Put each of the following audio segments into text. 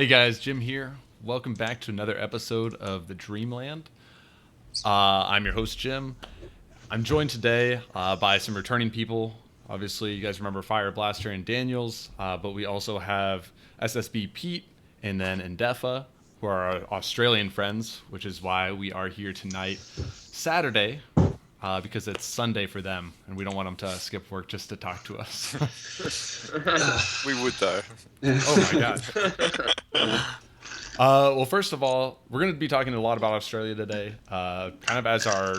Hey guys, Jim here. Welcome back to another episode of the Dreamland. I'm your host, Jim. I'm joined today by some returning people. Obviously, you guys remember Fire Blaster and Daniels, but we also have SSB Pete and then Indefa, who are our Australian friends, which is why we are here tonight, Saturday, because it's Sunday for them, and we don't want them to skip work just to talk to us. We would though. Oh my god. Well, first of all, we're going to be talking a lot about Australia today, kind of as our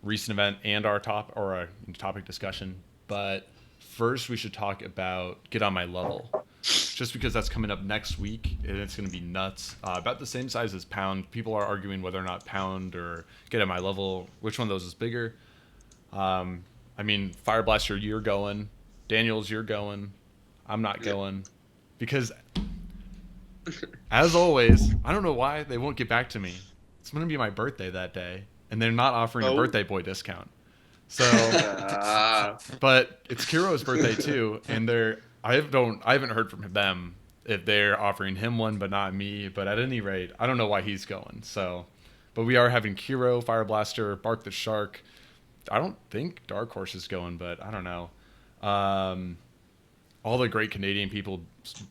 recent event and our topic discussion. But first, we should talk about Get on My Level, just because that's coming up next week and it's going to be nuts. About the same size as Pound. People are arguing whether or not Pound or Get on My Level, which one of those is bigger. I mean, Fire Blaster, you're going. Daniels, you're going. I'm not going because. As always, I don't know why they won't get back to me. It's going to be my birthday that day, and they're not offering a birthday boy discount. So, but it's Kiro's birthday too, and I haven't heard from them if they're offering him one, but not me. But at any rate, I don't know why he's going. So, but we are having Kiro, Fire Blaster, Bark the Shark. I don't think Dark Horse is going, but I don't know. All the great Canadian people,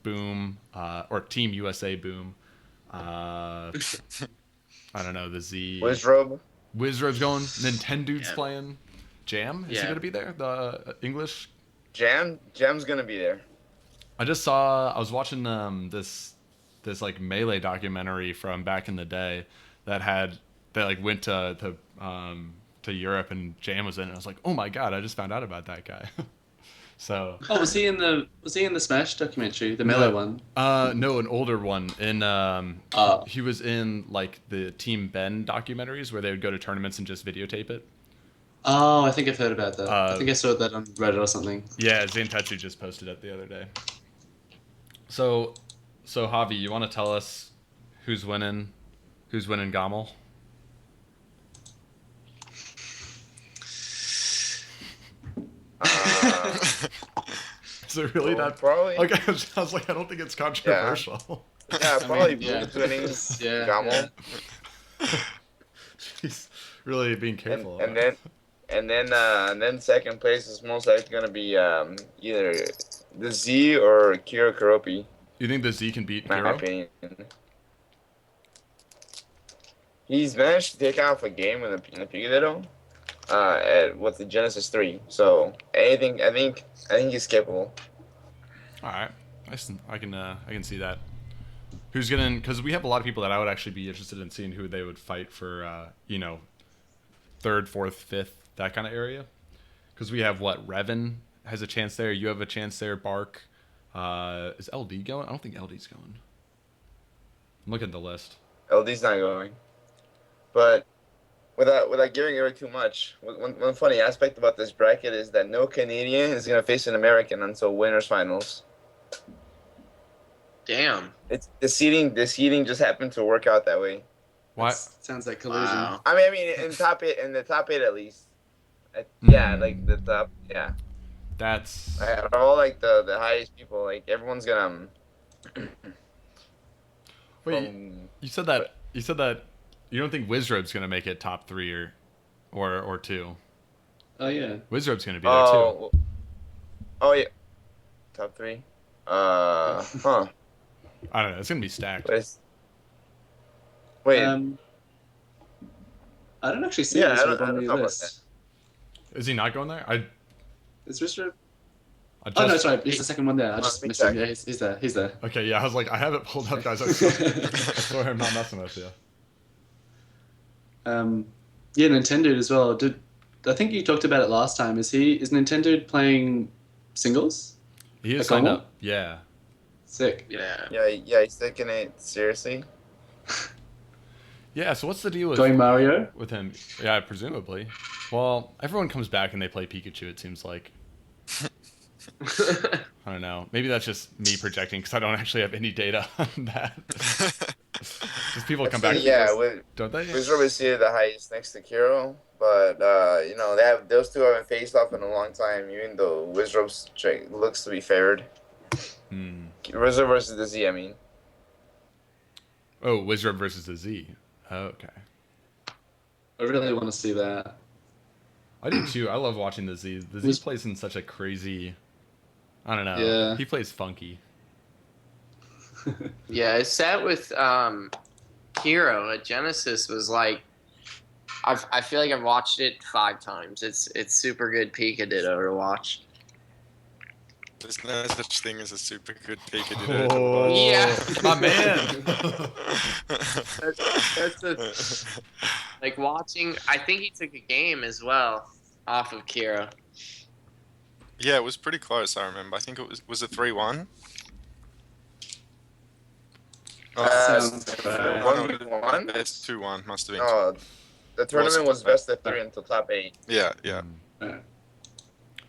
Boom, or Team USA Boom. I don't know, the Z. Wizrobe's going. Nintendo's playing. Jam? Is he going to be there? The English? Jam's going to be there. I was watching this like Melee documentary from back in the day that went to Europe and Jam was in it. I was like, oh my god, I just found out about that guy. So. Oh, was he in the Smash documentary, the Melee one? No, an older one. He was in like the Team Ben documentaries where they would go to tournaments and just videotape it. Oh, I think I've heard about that. I think I saw that on Reddit or something. Yeah, Zantetsu just posted it the other day. So Javi, you want to tell us who's winning Gamal? Is it really that? Probably. Okay, I was like, I don't think it's controversial. Yeah, probably Boom's winning Gamal. He's really being careful. And then second place is most likely gonna be either the Z or Kiro Kuropi. You think the Z can beat in my Kiro? opinion. He's managed to take off a game in the Piggy with the Genesis 3. So I think he's capable. All right, I can see that. Who's gonna? Because we have a lot of people that I would actually be interested in seeing who they would fight for. Third, fourth, fifth, that kind of area. Because we have Revan has a chance there. You have a chance there. Bark. Is LD going? I don't think LD's going. I'm looking at the list. LD's not going. But without giving away too much, one funny aspect about this bracket is that no Canadian is going to face an American until winners finals. Damn. It's the seeding just happened to work out that way. What? Sounds like collusion. Wow. I mean in the top 8 at least. Yeah, like the top, yeah. That's all like the highest people, like everyone's going to Wait, you said that you don't think Wizrobe's going to make it top 3 or 2. Oh yeah. Wizrobe's going to be there too. Oh yeah. Top 3. Huh. I don't know. It's going to be stacked. Wait. I don't actually see Yeah, this I don't on the know about list. Is he not going there? Is Wizrobe? Oh no, sorry. He's the second one there. I just missed him. Yeah, he's there. He's there. Okay, yeah. I was like, I have it pulled up, guys. I swear I'm not messing with you. Yeah, Nintendo as well. I think you talked about it last time. Is Nintendo playing singles? He is signed up. Yeah. Sick. Yeah. Yeah, he's taking it seriously. Yeah, so what's the deal with Going Mario? with him? Yeah, presumably. Well, everyone comes back and they play Pikachu, it seems like. I don't know. Maybe that's just me projecting because I don't actually have any data on that. Just people come back. Yeah, don't they? Wizard is here the highest next to Kiro, but those two haven't faced off in a long time. Even though Wizard looks to be favored. Wizard versus the Z, I mean. Oh, Wizard versus the Z. Oh, okay. I really want to see that. I do too. I love watching the Z. The Z plays in such a crazy. I don't know. Yeah. He plays funky. Yeah, his set with Hero at Genesis was like, I feel like I've watched it 5 times. It's super good Pika-Ditto to watch. There's no such thing as a super good Pika Oh, Yeah. my man. That's like watching. I think he took a game as well off of Kira. Yeah, it was pretty close. I remember. I think it was a 3-1. Sounds right. 1-1? It's 2-1. Must have been. No, the tournament was best of 3 until top 8. Yeah.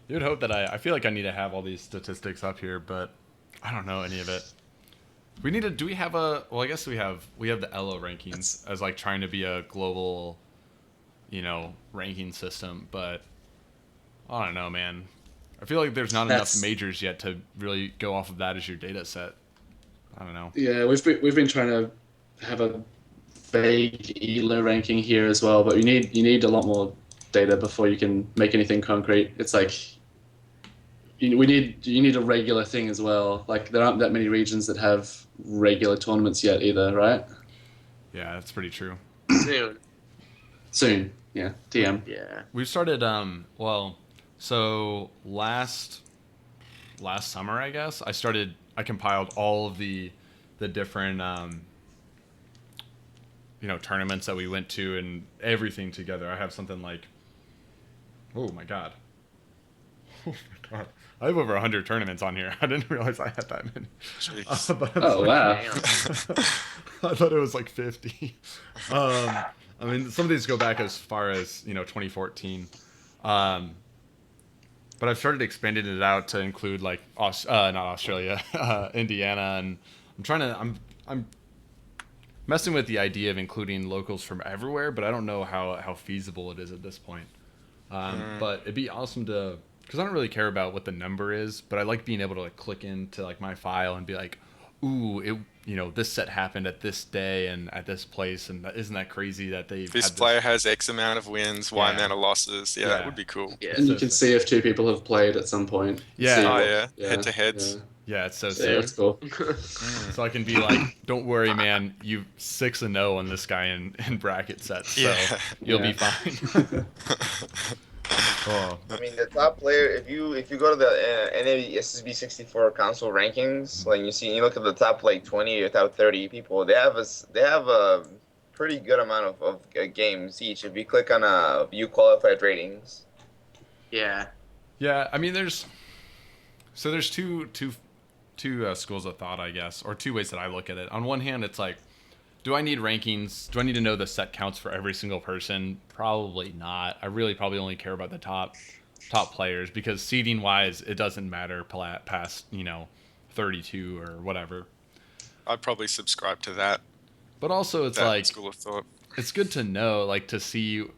You'd hope that I feel like I need to have all these statistics up here, but I don't know any of it. We need to. Do we have a? Well, I guess we have the ELO rankings as like trying to be a global, ranking system. But I don't know, man. I feel like there's not enough majors yet to really go off of that as your data set. I don't know. Yeah, we've been trying to have a vague ELO ranking here as well, but you need a lot more data before you can make anything concrete. It's like you need a regular thing as well. Like there aren't that many regions that have regular tournaments yet either, right? Yeah, that's pretty true. Soon. Yeah. TM. Yeah. We've started. So last summer, I guess I compiled all of the different tournaments that we went to and everything together. I have something like, oh my god, I have over 100 tournaments on here. I didn't realize I had that many. Wow. I thought it was like 50. I mean, some of these go back as far as 2014. But I've started expanding it out to include like not Australia, Indiana, and I'm messing with the idea of including locals from everywhere, but I don't know how feasible it is at this point. But it'd be awesome to, because I don't really care about what the number is, but I like being able to like click into like my file and be like, ooh, this set happened at this day and at this place, and isn't that crazy that this player has X amount of wins, Y amount of losses. Yeah, that would be cool. Yeah. And you can see if 2 people have played at some point. Yeah. Head to heads. Yeah, it's so Yeah, sick. that's cool. So I can be like, don't worry, man, you 6-0 on this guy in bracket sets, so you'll be fine. Oh. I mean, the top player. If you go to the SSB64 console rankings, like you look at the top like 20 or top 30 people, they have a pretty good amount of games each. If you click on view qualified ratings. Yeah. Yeah, I mean, there's two schools of thought, I guess, or 2 ways that I look at it. On one hand, it's like, do I need rankings? Do I need to know the set counts for every single person? Probably not. I really probably only care about the top players, because seeding wise, it doesn't matter past 32 or whatever. I'd probably subscribe to that. But also, it's that like school of thought. It's good to know, like to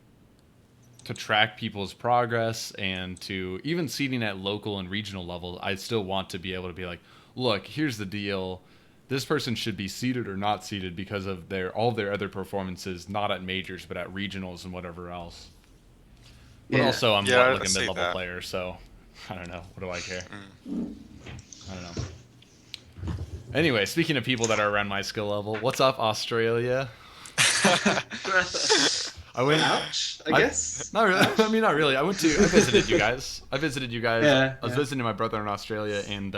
track people's progress, and to even seeding at local and regional level. I still want to be able to be like, look, here's the deal. This person should be seeded or not seeded because of all their other performances, not at majors, but at regionals and whatever else. But also, I'm like a mid-level player, so I don't know. What do I care? I don't know. Anyway, speaking of people that are around my skill level, what's up, Australia? I went. Ouch, I guess. Not really. I mean, not really. I visited you guys. Yeah, I was visiting my brother in Australia, and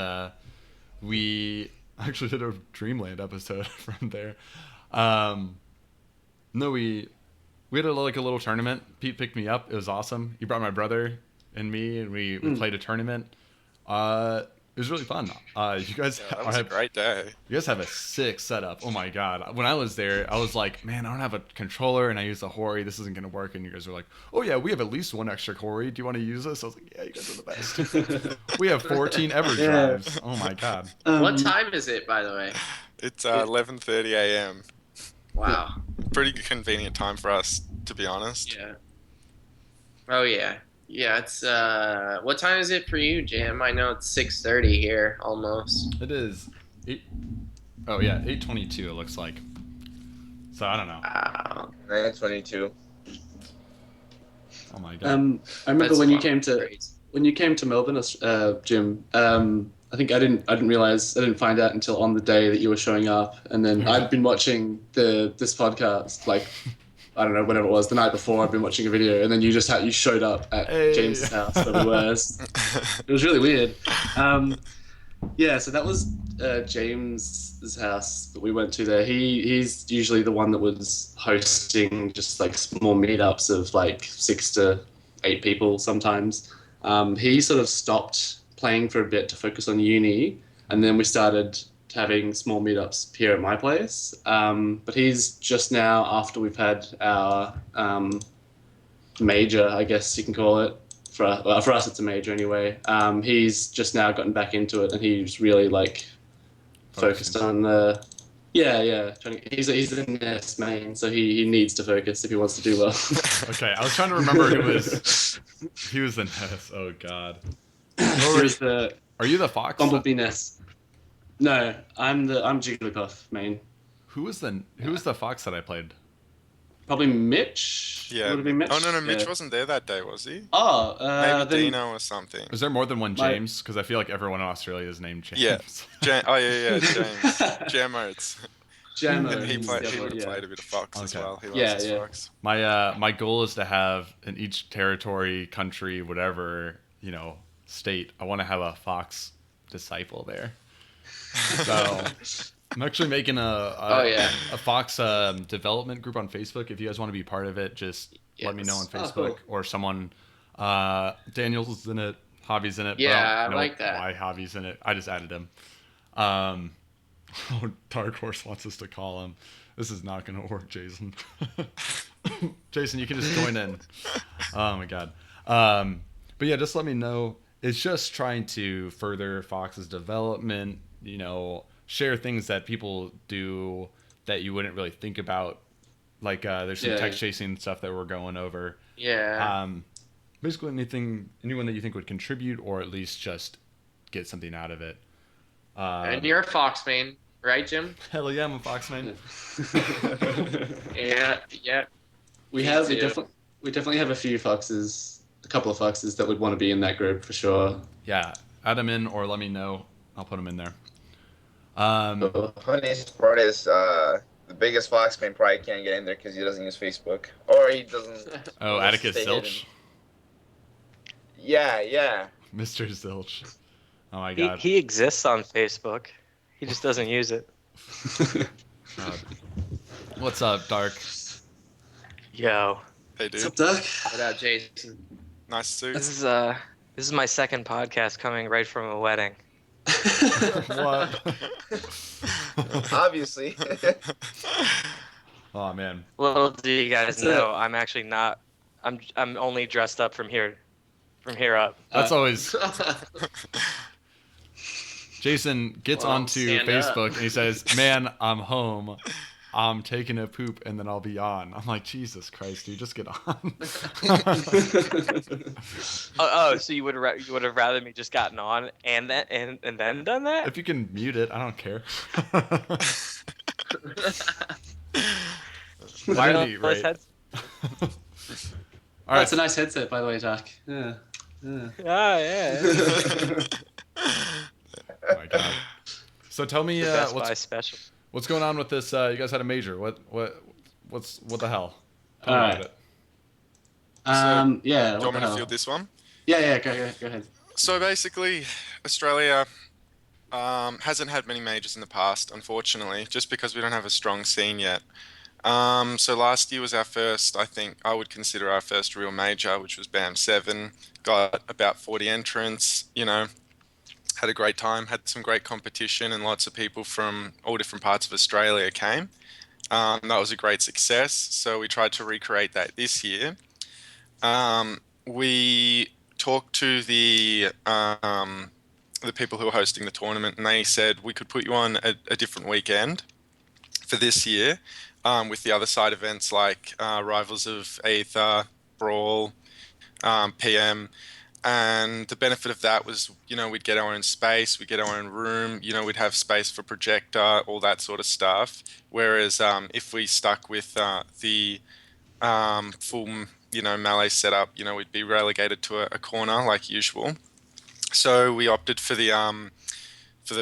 we actually did a Dreamland episode from there. No, we had a little tournament. Pete picked me up. It was awesome. He brought my brother and me, and we played a tournament. It was really fun. You guys that was a great day. You guys have a sick setup. Oh my god! When I was there, I was like, man, I don't have a controller, and I use a Hori. This isn't gonna work. And you guys were like, oh yeah, we have at least 1 extra Hori. Do you want to use this? I was like, yeah, you guys are the best. We have 14 EverDrives. Oh my god. What time is it, by the way? It's 11:30 a.m. Wow. Pretty convenient time for us, to be honest. Yeah. Oh yeah. Yeah, it's what time is it for you, Jam? I know it's 6:30 here almost. It is 8. Oh yeah, 8:22. It looks like. So I don't know. Wow. 922. Oh my god. I remember That's when you fucking came to Melbourne, Jim. I think I didn't find out until on the day that you were showing up, and then I'd been watching this podcast like I don't know whenever it was the night before. I'd been watching a video, and then you showed up at Hey. James's house where we were. It was really weird. Yeah, so that was James's house that we went to there. He's usually the one that was hosting just like small meetups of like 6 to 8 people sometimes. He sort of stopped playing for a bit to focus on uni, and then we started having small meetups here at my place. But he's just now, after we've had our major, I guess you can call it, for us it's a major anyway. He's just now gotten back into it, and he's really like focused on the he's in NES main, so he needs to focus if he wants to do well. Okay, I was trying to remember who was the NES. Oh god. Are you the Fox? Bumblebee NES. No, I'm Jigglypuff main. Who was the Fox that I played? Probably Mitch. Yeah. Would it be Mitch? Oh no, Mitch Yeah. wasn't there that day, was he? Oh, Maybe then, Dino or something. Is there more than one James? Because I feel like everyone in Australia is named James. Yeah. James. Jamotes. Jammer. And he would have yeah. played a bit of Fox as Okay. well. He loves Yeah, his yeah. Fox. My goal is to have in each territory, country, whatever, state, I want to have a Fox disciple there. So I'm actually making a Fox development group on Facebook. If you guys want to be part of it, just let me know on Yes. Facebook Oh, cool. or someone. Daniel's in it, Javi's in it. Yeah, but I don't know like that. Why Javi's in it? I just added him. Dark Horse wants us to call him. This is not going to work, Jason. Jason, you can just join in. Oh my god. But yeah, just let me know. It's just trying to further Fox's development, share things that people do that you wouldn't really think about. Like there's some text chasing stuff that we're going over. Yeah. Basically anyone that you think would contribute or at least just get something out of it. And you're a Fox main, right, Jim? Hell yeah, I'm a Fox man. Yeah. We Me too. definitely have a couple of foxes that would want to be in that group for sure. Yeah, add them in or let me know. I'll put them in there. The funniest part is the biggest Fox man probably can't get in there because he doesn't use Facebook. Or he doesn't... Oh, doesn't Atticus stay Zilch? hidden. Yeah. Mr. Zilch. Oh my He, god. he exists on Facebook. He just doesn't use it. God. What's up, Dark? Yo, Hey, dude. What's up, Doug? What up, Jason? Nice suit. this is my second podcast coming right from a wedding. What? Obviously. Oh man. Little do you guys That's know, I'm actually not. I'm only dressed up from here up. That's always Jason gets Well, onto stand Facebook up. and he says, "Man, I'm home. I'm taking a poop and then I'll be on." I'm like, Jesus Christ, dude, just get on. So you would have rather me just gotten on and then done that? If you can mute it, I don't care. Why Really, don't those right? heads? All right. That's a nice headset, by the way, Doc. Yeah. Ah, yeah. Oh my god. So tell me, Best Buy what's special. going on with this? You guys had a major. What the hell? Tell me All about right. it. Yeah. Do you What want the me to hell? field this one? Yeah. Go ahead. So basically, Australia hasn't had many majors in the past, unfortunately, just because we don't have a strong scene yet. So last year was our first, I think I would consider our first real major, which was BAM 7. Got about 40 entrants, had a great time, had some great competition, and lots of people from all different parts of Australia came. That was a great success, so we tried to recreate that this year. We talked to the people who were hosting the tournament, and they said we could put you on a different weekend for this year, with the other side events like Rivals of Aether, Brawl, PM, And the benefit of that was, we'd get our own space, we'd get our own room, we'd have space for projector, all that sort of stuff. Whereas if we stuck with the full, melee setup, we'd be relegated to a corner like usual. So we opted for the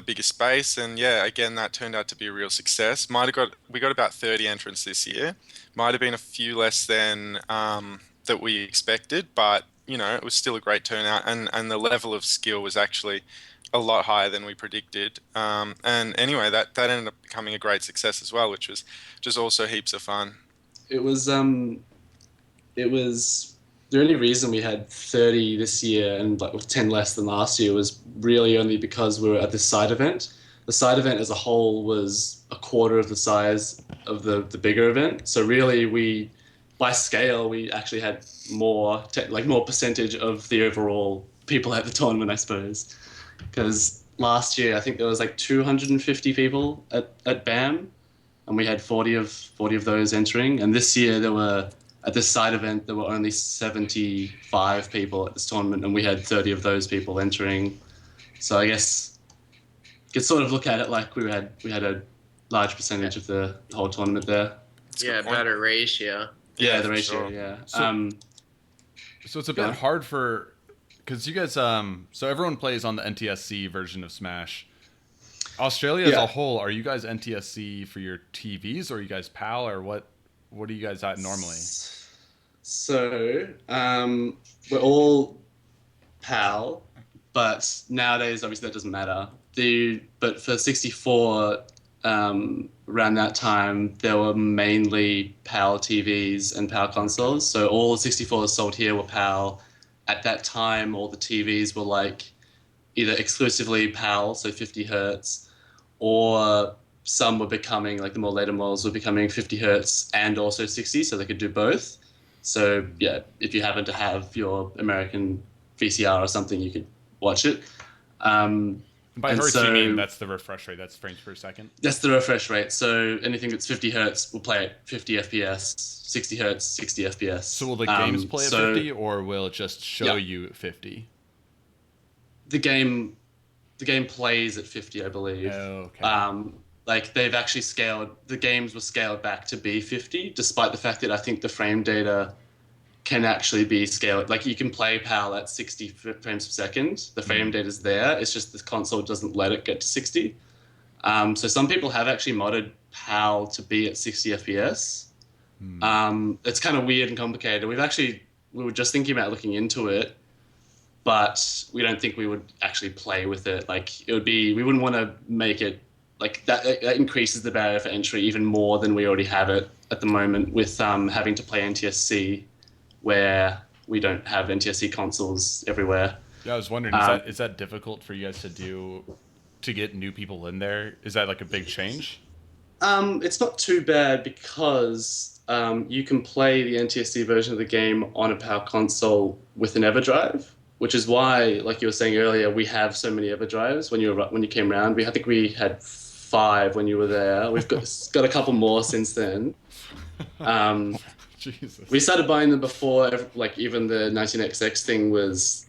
bigger space, and yeah, again, that turned out to be a real success. We got about 30 entrants this year. Might have been a few less than that we expected, but it was still a great turnout, and the level of skill was actually a lot higher than we predicted. And anyway, that ended up becoming a great success as well, which was just also heaps of fun. It was it was the only reason we had 30 this year and like 10 less than last year was really only because we were at this side event. The side event as a whole was a quarter of the size of the bigger event. So really by scale, we actually had more percentage of the overall people at the tournament, I suppose. Because last year, I think there was like 250 people at BAM, and we had 40 of those entering. And this year at this side event, there were only 75 people at this tournament, and we had 30 of those people entering. So I guess you could sort of look at it like we had a large percentage of the whole tournament there. Yeah, better ratio. Yeah, the ratio. Sure. Yeah. So it's a bit hard because you guys so everyone plays on the NTSC version of Smash. Australia as a whole, are you guys NTSC for your TVs, or are you guys PAL, or what are you guys at normally? So we're all PAL, but nowadays obviously that doesn't matter. But for 64, around that time, there were mainly PAL TVs and PAL consoles. So all the 64s sold here were PAL. At that time, all the TVs were like either exclusively PAL, so 50 hertz, or some were becoming, like the more later models were becoming 50 hertz and also 60, so they could do both. So yeah, if you happen to have your American VCR or something, you could watch it. By hertz, you mean that's the refresh rate, that's frames per second? That's the refresh rate. So anything that's 50 hertz will play at 50 FPS, 60 hertz, 60 FPS. So will the games play at 50, or will it just show you 50? The game plays at 50, I believe. Oh, okay. Like they've actually the games were scaled back to be 50, despite the fact that I think the frame data can actually be scaled. Like you can play PAL at 60 frames per second. The frame data is there. It's just the console doesn't let it get to 60. So some people have actually modded PAL to be at 60 FPS. It's kind of weird and complicated. We were just thinking about looking into it, but we don't think we would actually play with it. Like we wouldn't want to make it like that. That increases the barrier for entry even more than we already have it at the moment with having to play NTSC, where we don't have NTSC consoles everywhere. Yeah, I was wondering, is that difficult for you guys to do, to get new people in there? Is that like a big change? It's not too bad because you can play the NTSC version of the game on a PAL console with an EverDrive, which is why, like you were saying earlier, we have so many EverDrives. When you came around, I think we had 5 when you were there. We've got a couple more since then. Jesus. We started buying them before, like even the 19XX thing was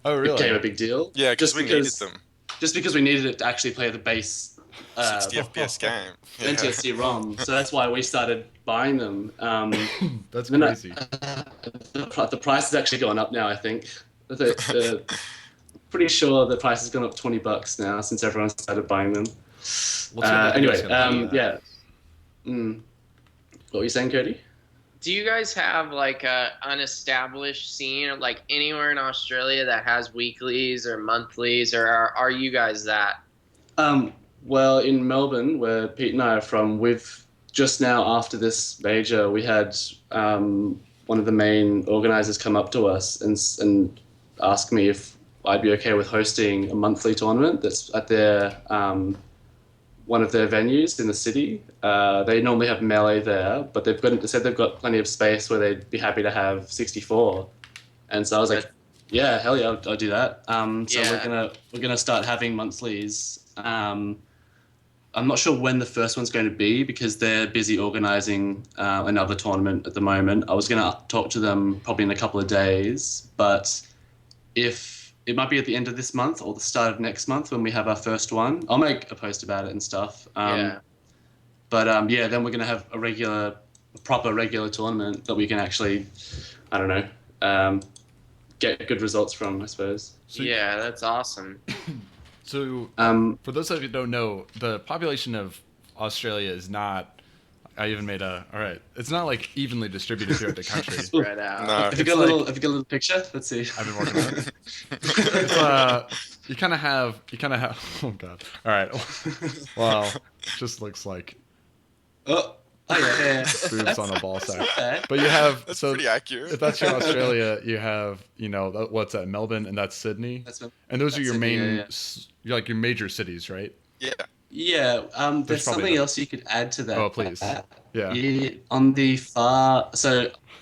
became a big deal. Yeah, because we needed them. Just because we needed it to actually play the base 60 FPS game. Yeah. NTSC ROM. So that's why we started buying them. That's crazy. The price has actually gone up now, I think. Pretty sure the price has gone up $20 now since everyone started buying them. Anyway, yeah. What were you saying, Cody? Do you guys have like an established scene, like anywhere in Australia that has weeklies or monthlies, or are you guys that? Well, in Melbourne, where Pete and I are from, we've just now after this major, we had one of the main organisers come up to us and ask me if I'd be okay with hosting a monthly tournament that's at their one of their venues in the city. They normally have Melee there, but they said they've got plenty of space where they'd be happy to have 64. And so I was like, yeah, hell yeah, I'll do that. So we're gonna start having monthlies. I'm not sure when the first one's going to be because they're busy organising another tournament at the moment. I was going to talk to them probably in a couple of days, but if it might be at the end of this month or the start of next month when we have our first one. I'll make a post about it and stuff. Yeah. But yeah, then we're gonna have a proper regular tournament that we can actually, I don't know, get good results from, I suppose. So, Yeah, that's awesome. So, for those of you who don't know, the population of Australia is not. I even made a. All right, it's not like evenly distributed throughout the country. Spread out. No. Have you got have you got a little picture? Let's see. I've been working on it. It's, you kind of have. Oh god. All right. Wow. Just looks like Oh, yeah. boobs on a ball sack. Not bad. But you have That's so pretty accurate. if that's your Australia, you have what's that, Melbourne, and that's Sydney, and those are your Sydney, main, yeah. like your major cities, right? Yeah. Yeah, There's there's probably something no- else you could add to that. Oh, please. Yeah. On the far,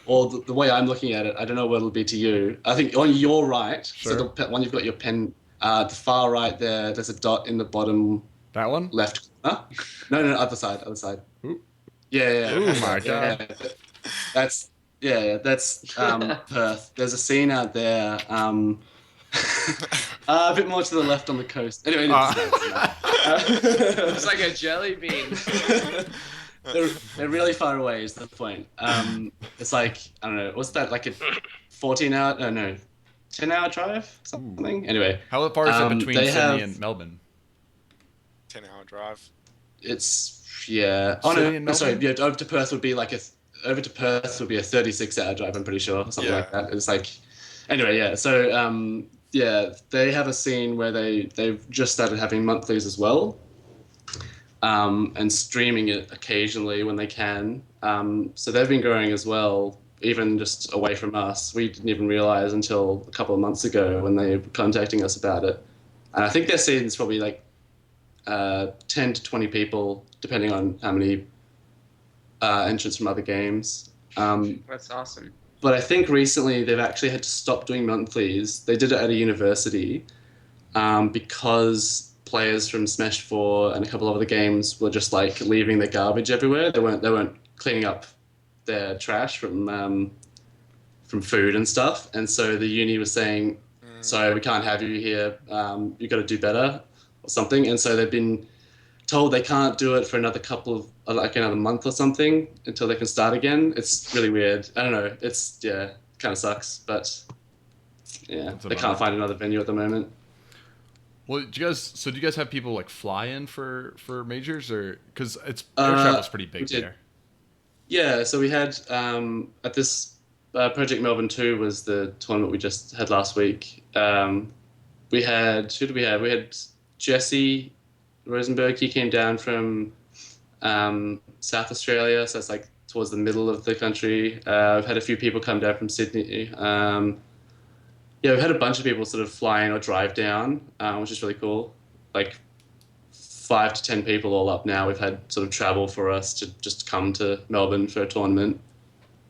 or the way I'm looking at it, I don't know what it'll be to you. I think on your right, Sure. so the one you've got your pen, the far right there's a dot in the bottom That one? left corner. No, other side. Ooh. Yeah. Oh my Yeah. god. That's Perth. There's a scene out there. A bit more to the left on the coast. Anyway, It's like a jelly bean. they're really far away. Is the point? It's like I don't know. What's that? Like a 14-hour? No, 10-hour drive. Something. Anyway, How far is it between they Sydney have- and Melbourne? 10-hour drive. it's yeah. Oh Sydney and no, sorry. Melbourne? Yeah, over to Perth would be a 36-hour drive. I'm pretty sure, something like that. It's like anyway, yeah. So yeah, they have a scene where they've just started having monthlies as well, and streaming it occasionally when they can. So they've been growing as well, even just away from us. We didn't even realize until a couple of months ago when they were contacting us about it. And I think their scene is probably like 10 to 20 people, depending on how many entrants from other games. That's awesome. But I think recently they've actually had to stop doing monthlies. They did it at a university because players from Smash 4 and a couple of other games were just like leaving their garbage everywhere. They weren't cleaning up their trash from food and stuff. And so the uni was saying, "Sorry, we can't have you here. You've got to do better," or something. And so they've been told they can't do it for another month or something until they can start again. It's really weird. I don't know. It's kind of sucks, but yeah, That's a they bummer. can't find another venue at the moment. Well, do you guys have people like fly in for majors, or because air travel's pretty big we did. there? Yeah, so we had at this Project Melbourne 2 was the tournament we just had last week. We had who did we have? We had Jesse Rosenberg. He came down from South Australia, so it's like towards the middle of the country. I've had a few people come down from Sydney. Yeah, we've had a bunch of people sort of fly in or drive down, which is really cool. Like 5 to 10 people all up now. We've had sort of travel for us to just come to Melbourne for a tournament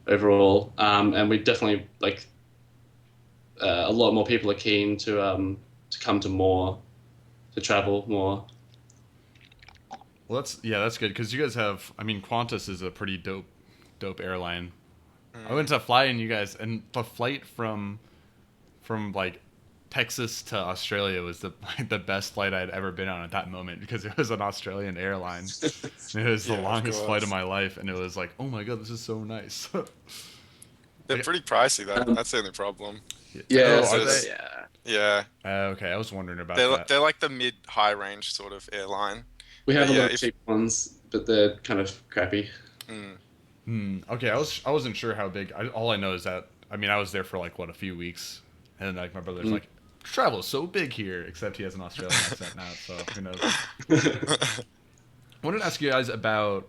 overall, and we definitely like a lot more people are keen to come to travel more. Well, that's good because you guys have. I mean, Qantas is a pretty dope airline. I went to fly in you guys, and the flight from like Texas to Australia was the best flight I'd ever been on at that moment because it was an Australian airline. And it was the Yeah, of longest flight of course. my life, and it was like, oh my god, this is so nice. They're pretty pricey, though. That's the only problem. Yeah, Oh, so are it's- they? Yeah. Yeah. Okay, I was wondering about They're, that. they're like the mid-high range sort of airline. We have a Yeah, lot of cheap ones, but they're kind of crappy. Okay, I wasn't sure how big. All I know is that I was there for like a few weeks, and like my brother's like, travel is so big here, except he has an Australian accent now, so who knows. I wanted to ask you guys about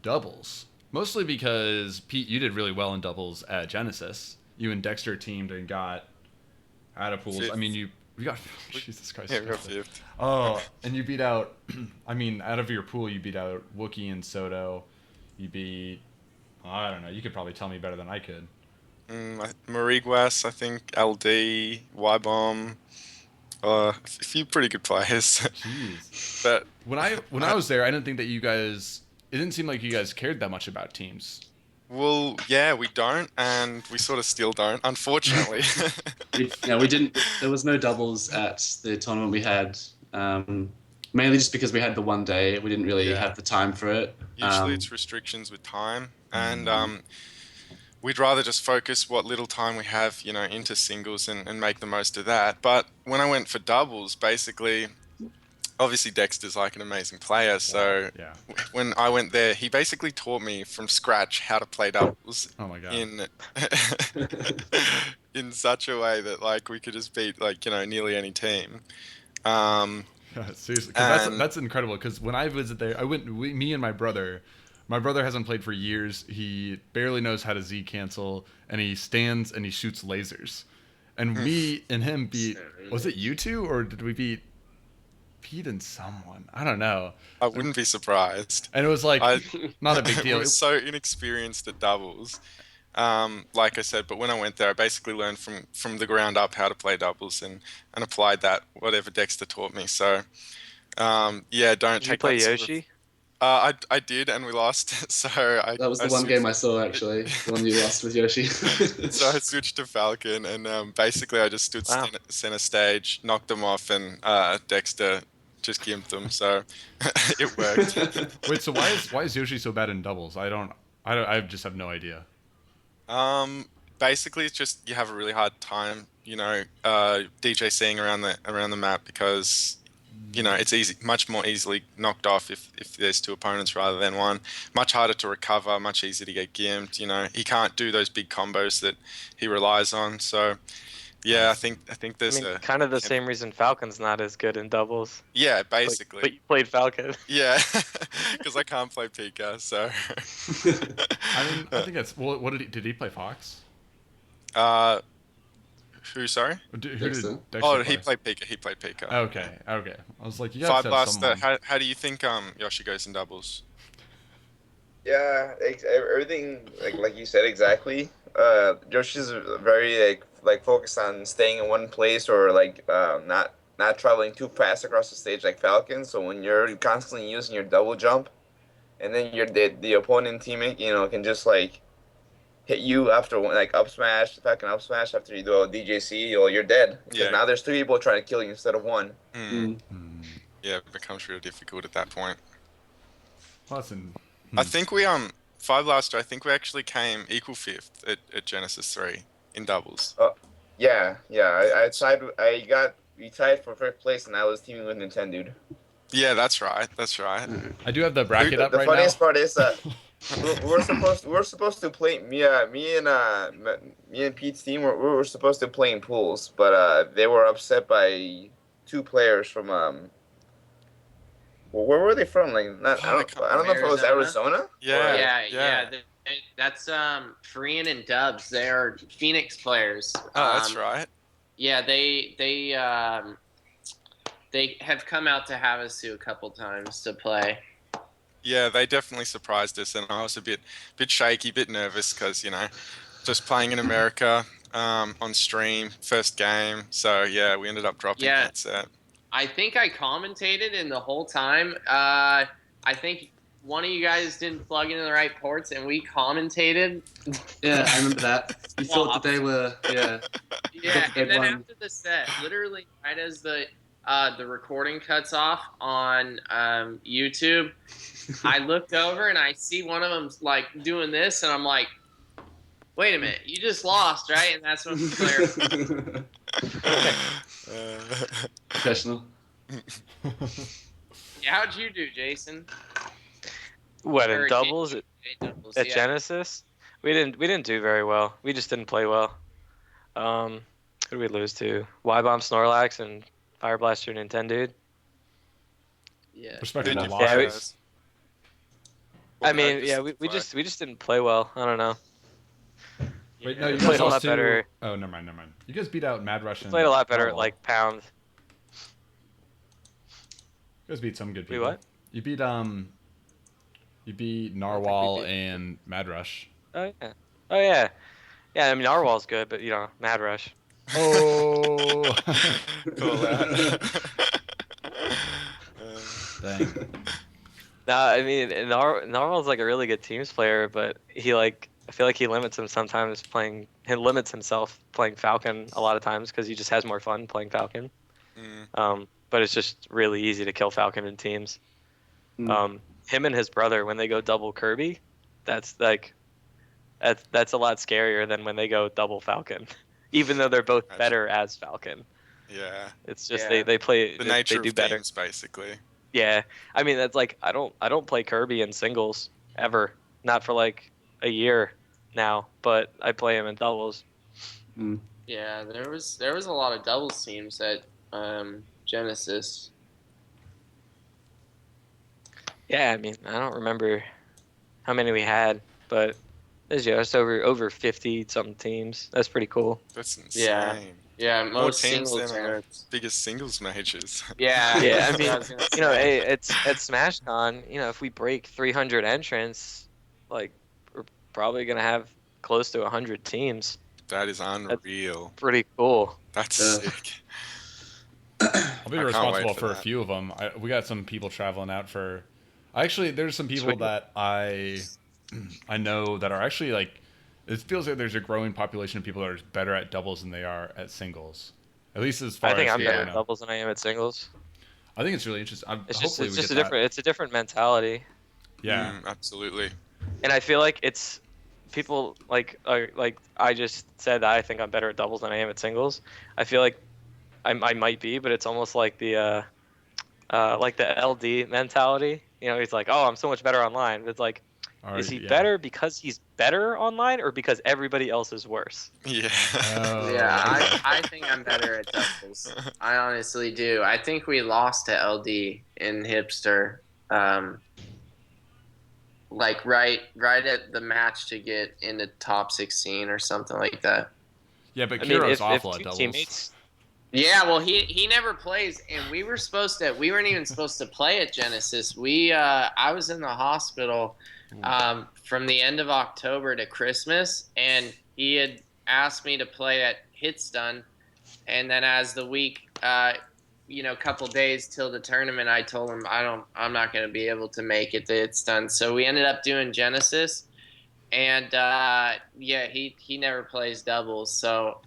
doubles, mostly because Pete, you did really well in doubles at Genesis. You and Dexter teamed and got out of pools. Fifth. I mean, we got Jesus Christ. Yeah, we got fifth. fifth. Oh, and you beat out. Out of your pool, you beat out Wookie and Soto. You beat. I don't know. You could probably tell me better than I could. Mariguas, I think, LD, Y-Bomb, a few pretty good players. Jeez. But When I was there, I didn't think that you guys. It didn't seem like you guys cared that much about teams. Well, yeah, we don't, and we sort of still don't, unfortunately. We didn't. There was no doubles at the tournament we had. Mainly just because we had the one day. We didn't really Yeah. have the time for it. Usually it's restrictions with time, and we'd rather just focus what little time we have, into singles and make the most of that. But when I went for doubles, basically, obviously Dexter's like an amazing player, so Yeah. when I went there, he basically taught me from scratch how to play doubles Oh my god. in in such a way that like we could just beat like, nearly any team. Um, Seriously, because and that's incredible. Because when I visit there, me and my brother. My brother hasn't played for years. He barely knows how to Z cancel, and he stands and he shoots lasers. And me and him beat. Was it you two, or did we beat Pete and someone? I don't know. I wouldn't be surprised. And it was like I not a big deal. was so inexperienced at doubles. Like I said, but when I went there, I basically learned from the ground up how to play doubles and applied that whatever Dexter taught me. So, yeah, don't Did you take play that sort of- Yoshi? I did, and we lost. So I That was the I one switched, game I saw actually. The one you lost with Yoshi. so I switched to Falcon, and basically I just stood Wow. center stage, knocked them off, and Dexter just gimped them. So it worked. Wait, so why is Yoshi so bad in doubles? I just have no idea. Basically, it's just you have a really hard time, DJing around the map because, it's much more easily knocked off if there's two opponents rather than one. Much harder to recover, much easier to get gimped. He can't do those big combos that he relies on. So, yeah, I think I there's mean, kind of the same reason Falcon's not as good in doubles. yeah, But basically. you played Falcon. Yeah, because I can't play Pika, so. I mean, I think that's well. What did he play Fox? Who? Sorry. Who Dexter. did Dexter Oh, play? he played Pika. He played Pika. Okay. I was like, you guys Five have Blaster. someone. How do you think Yoshi goes in doubles? Yeah, everything like you said exactly. Yoshi's very like focused on staying in one place or not traveling too fast across the stage like Falcon. So when you're constantly using your double jump, and then the opponent teammate can just like hit you after one like up smash, Falcon up smash after you do a DJC, or you're dead because Yeah. now there's three people trying to kill you instead of one. Mm. Hmm. Yeah, it becomes real difficult at that point. Well, that's in, I think we Five Blaster. I think we actually came equal fifth at Genesis 3 in doubles. Yeah, we tied for first place, and I was teaming with Nintendo, dude. Yeah, that's right. That's right. I do have the bracket up The right funniest now. part is that we're supposed to play me and Pete's team we were supposed to play in pools, but they were upset by two players from well, where were they from? Like not I don't know if it was Arizona. Yeah. Yeah. That's Freean and Dubs. They're Phoenix players. Oh, that's right. Yeah, they have come out to Havasu a couple times to play. Yeah, they definitely surprised us, and I was a bit shaky, bit nervous because just playing in America on stream, first game. So yeah, we ended up dropping Yeah. that set. I think I commentated, and the whole time, I think one of you guys didn't plug into the right ports, and we commentated. Yeah, I remember that. You thought that they were, yeah. Yeah, They'd and then won. after the set, literally right as the recording cuts off on YouTube, I looked over and I see one of them like doing this, and I'm like, "Wait a minute, you just lost, right?" And that's when the player. Professional. Yeah, how'd you do, Jason? What Or in doubles doubles, at yeah. Genesis? We didn't do very well. We just didn't play well. Who did we lose to? Y-Bomb Snorlax and Fire Blaster Nintendo. Yeah. Respecting Did the you loss. Yeah, we- guys? I What mean, characters yeah, did we you play? just didn't play well. I don't know. Wait, no, you played guys a lot lost to. better. Oh, never mind. You guys beat out Mad Rush. We and played a lot better at Narwhal. like Pound. You guys beat some good We people. what? You beat Narwhal and Mad Rush. Oh yeah. Oh yeah. Yeah, I mean Narwhal's good, but Mad Rush. Oh. Call that. Dang. No, I mean Narwhal's like a really good teams player, but he like feel like he limits him sometimes playing. He limits himself playing Falcon a lot of times because he just has more fun playing Falcon. But it's just really easy to kill Falcon in teams. Him and his brother, when they go double Kirby, that's like that's a lot scarier than when they go double Falcon, even though they're both better as Falcon. Yeah. It's just they play The nature they do of better. games, basically. Yeah, I mean that's like I don't play Kirby in singles ever, not for like a year now, but I play him in doubles. Yeah, there was a lot of doubles teams at Genesis. Yeah, I mean I don't remember how many we had, but there's just over 50 something teams. That's pretty cool. That's insane. Yeah, More most teams singles than tournaments. biggest singles majors. Yeah, Yeah, I that's what mean, I was gonna you know, say. hey, it's at SmashCon. You know, if we break 300 entrants, like we're probably gonna have close to 100 teams. That is unreal. Pretty cool. That's sick. I'll be I can't responsible wait for for a that. few of them. We got some people traveling out for. Actually, there's some people Sweet. that I know that are actually like. It feels like there's a growing population of people that are better at doubles than they are at singles. At least as far I think as I'm I better know. at doubles than I am at singles. I think it's really interesting. It's Hopefully we just get a different. It's a different mentality. Yeah. Absolutely. And I feel like it's people like I just said that I think I'm better at doubles than I am at singles. I feel like I might be, but it's almost like the LD mentality. You know, he's like, oh, I'm so much better online. It's like, is he better because he's better online or because everybody else is worse? Yeah. Yeah, I think I'm better at doubles. I honestly do. I think we lost to LD in Hipster. Like right at the match to get into top 16 or something like that. Yeah, but I mean, Kiro's if awful two at doubles. teammates, Yeah, well, he never plays, and we weren't even supposed to play at Genesis. I was in the hospital from the end of October to Christmas, and he had asked me to play at Hitstun, and then as the week, couple days till the tournament, I told him I'm not going to be able to make it to Hitstun, so we ended up doing Genesis, and he never plays doubles, so.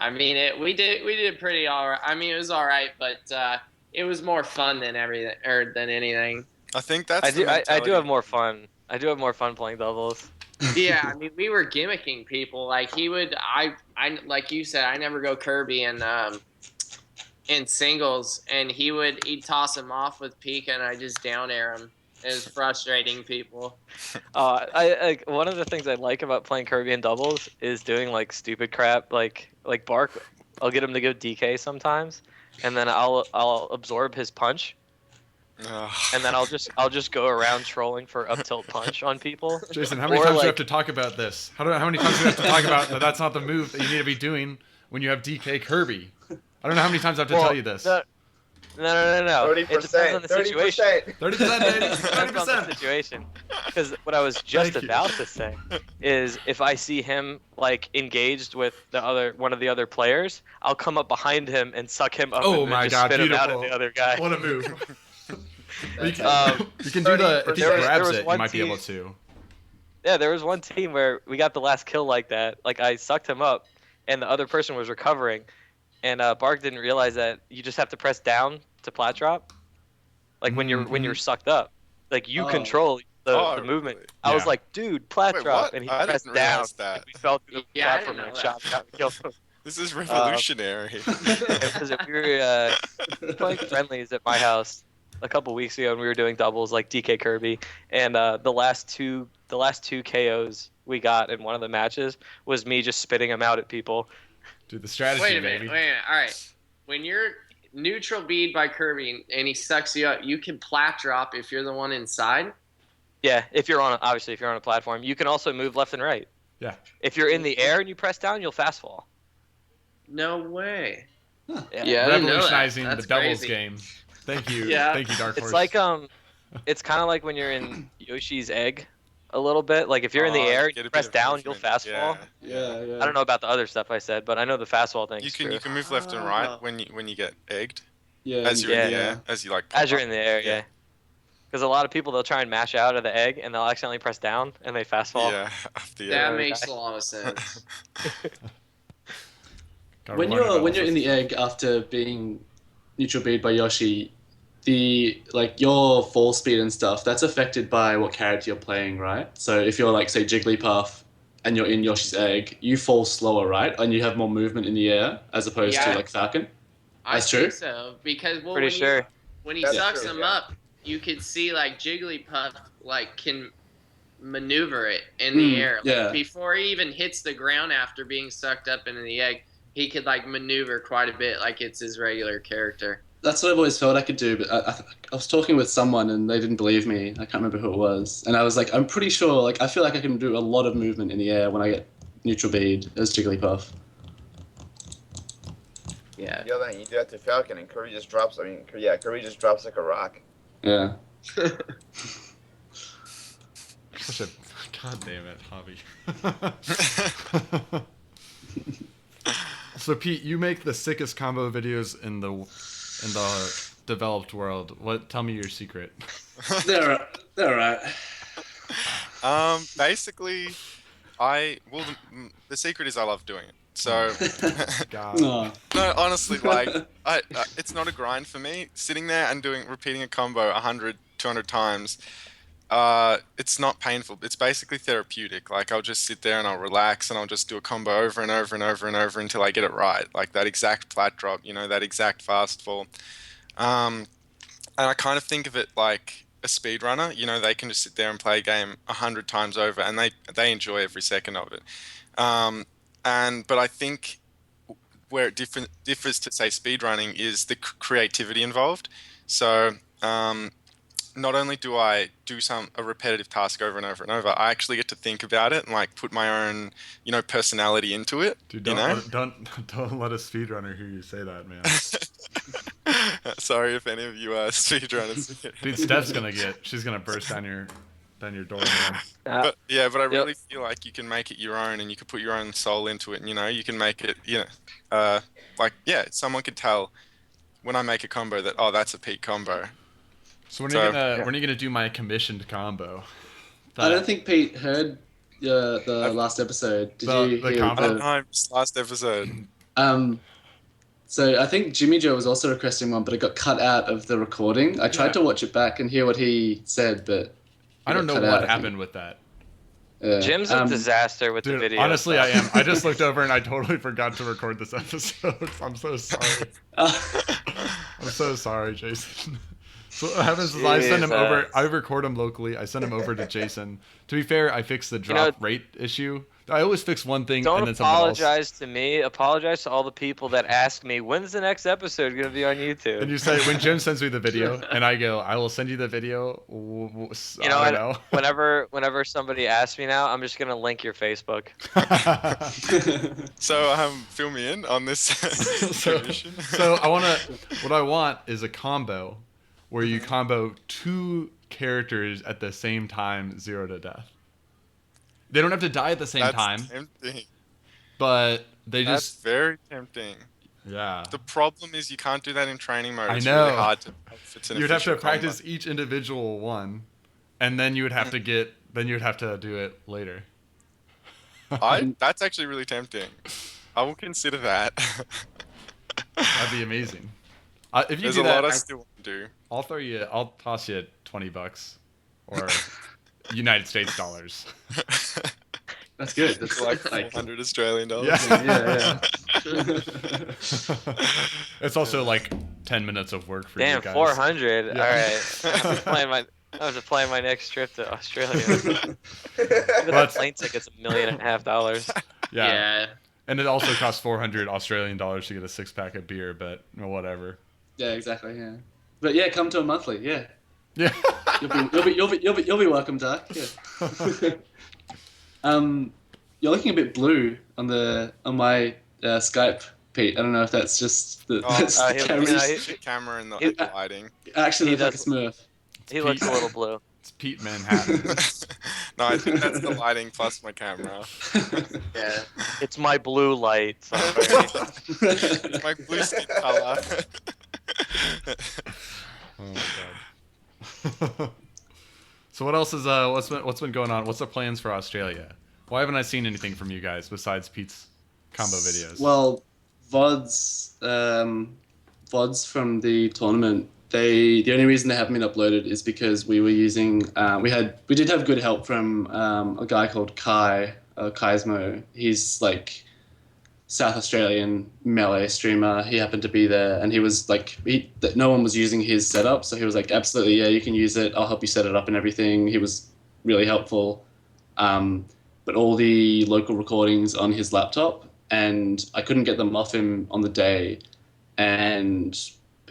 I mean, we did pretty all right. I mean, it was all right, but it was more fun than anything. I think that's I the do mentality. have more fun. I do have more fun playing doubles. Yeah, I mean, we were gimmicking people. Like he would, I like you said, I never go Kirby in singles, and he'd toss him off with Pika, and I just down air him. It was frustrating people. One of the things I like about playing Kirby in doubles is doing like stupid crap, like Bark. I'll get him to go DK sometimes, and then I'll absorb his punch, and then I'll just go around trolling for up tilt punch on people. Jason, how many times do you have to talk about this? How many times do you have to talk about that? That's not the move that you need to be doing when you have DK Kirby. I don't know how many times I have to tell you this. No. 30%. It depends on the situation. 30%. 30%. Depends on the situation. Because what I was just about to say is, if I see him like engaged with one of the other players, I'll come up behind him and suck him up. Oh and my just god, spit him out beautiful! at the other guy. What a move! You That's can do the if he There was grabs it, you one might be team- able to. Yeah, there was one team where we got the last kill like that. Like I sucked him up, and the other person was recovering, and Bark didn't realize that you just have to press down to plat drop. Like when you're sucked up, like you control the movement. Really? I was Yeah. like, dude, plat Wait, drop, what? and he I pressed didn't down. realize that. And we fell through the Yeah, I platform didn't and know shot and killed him. This is revolutionary. Because we were playing friendlies at my house a couple weeks ago, and we were doing doubles like DK Kirby, and the last two KOs we got in one of the matches was me just spitting them out at people. Dude, the strategy, Wait a minute. baby. All right. When you're neutral bead by Kirby and he sucks you up, you can plat drop if you're the one inside. Yeah, if you're on a platform, you can also move left and right. Yeah. If you're in the air and you press down, you'll fast fall. No way. Huh. Yeah, I didn't know that. Revolutionizing the That's doubles crazy. game. Thank you, Yeah. thank you, Dark Horse. It's like it's kind of like when you're in Yoshi's Egg, a little bit. Like if you're in the air and Get you a bit press of down, you'll movement. fast Yeah. fall. Yeah. I don't know about the other stuff I said, but I know the fast fall thing. You can move left and right when you get egged Yeah. as you're in the Yeah. air, as you like. As pop you're up. in the air, yeah. Because a lot of people, they'll try and mash out of the egg, and they'll accidentally press down, and they fast fall. Yeah, off the That egg. makes a lot of sense. Gotta When learn about you're in this the stuff. egg after being neutral bead by Yoshi, the like your fall speed and stuff that's affected by what character you're playing, right? So if you're like say Jigglypuff and you're in Yoshi's egg, you fall slower, right? And you have more movement in the air as opposed to Yeah. like Falcon. I That's think true? so because Pretty when sure. when he That's sucks true, them yeah. up, you could see like Jigglypuff like can maneuver it in the air. Like, yeah. before he even hits the ground after being sucked up into the egg, he could like maneuver quite a bit like it's his regular character. That's what I've always felt I could do, but I was talking with someone and they didn't believe me. I can't remember who it was, and I was like, I'm pretty sure. Like, I feel like I can do a lot of movement in the air when I get neutral bead as Jigglypuff. Yeah. Yeah, then you do that to Falcon, and Kirby just drops. I mean, yeah, Kirby just drops like a rock. Yeah. Such a god damn it, hobby. So Pete, you make the sickest combo videos in the developed world. Tell me your secret. They're alright. Basically, the secret is I love doing it. So, God. No. no, honestly, like, it's not a grind for me. Sitting there and repeating a combo 100, 200 times, it's not painful. It's basically therapeutic. Like, I'll just sit there and I'll relax and I'll just do a combo over and over and over and over until I get it right. Like that exact flat drop, that exact fast fall. And I kind of think of it like a speedrunner. They can just sit there and play a game 100 times over and they enjoy every second of it. But I think where it differs to say speedrunning is the creativity involved. So not only do I do a repetitive task over and over and over, I actually get to think about it and like put my own personality into it. Dude, don't let a speedrunner hear you say that, man. Sorry if any of you are speedrunners. Dude, she's gonna burst down your door, man. But I really feel like you can make it your own and you can put your own soul into it, and you can make it, someone could tell when I make a combo that, oh, that's a Pete combo. So when are you gonna do my commissioned combo? I don't think Pete heard the last episode. Did you hear combo? No, last episode. So I think Jimmy Joe was also requesting one, but it got cut out of the recording. I tried to watch it back and hear what he said, but I don't know what happened with that. Jim's a disaster with the video. Honestly, I am. I just looked over and I totally forgot to record this episode. I'm so sorry. I'm so sorry, Jason. So what happens is I send him over. I record him locally. I send him over to Jason. To be fair, I fixed the drop rate issue. I always fix one thing and then something else. Don't apologize to me. Apologize to all the people that ask me, when's the next episode going to be on YouTube? And you say, when Jim sends me the video, and I go, I will send you the video. I don't know. Whenever somebody asks me now, I'm just going to link your Facebook. So fill me in on this. So what I want is a combo where you combo two characters at the same time, 0 to death. They don't have to die at the same time. Tempting. But that's very tempting. Yeah. The problem is you can't do that in training mode. It's I know. really hard to. You'd have to practice each individual one, and then you would have to do it later. That's actually really tempting. I will consider that. That'd be amazing. If you There's do a that, lot I still want to do. I'll toss you $20 or United States dollars. That's good. That's like 400 Australian dollars. Yeah. It's also like 10 minutes of work for you guys. Damn, 400. Yeah. All right. I was planning my next trip to Australia. Even the plane ticket's $1.5 million. Yeah. And it also costs 400 Australian dollars to get a 6-pack of beer, but whatever. Yeah, exactly. Yeah, but yeah, come to a monthly. Yeah. Yeah. You'll be welcome, Doc. Yeah. You're looking a bit blue on my Skype, Pete. I don't know if that's just the camera and the lighting. Actually, looks like a Smurf. He looks a little blue. It's Pete Manhattan. No, I think that's the lighting plus my camera. Yeah. It's my blue light. It's my blue skin color. Oh my god. So what else is what's been going on? What's the plans for Australia? Why haven't I seen anything from you guys besides Pete's combo videos? Well, VODs from the tournament. The only reason they haven't been uploaded is because we were using we did have good help from a guy called Kai Kaismo. He's like South Australian melee streamer. He happened to be there, and he was like, no one was using his setup, so he was like, absolutely, yeah, you can use it. I'll help you set it up and everything. He was really helpful. But all the local recordings on his laptop, and I couldn't get them off him on the day, and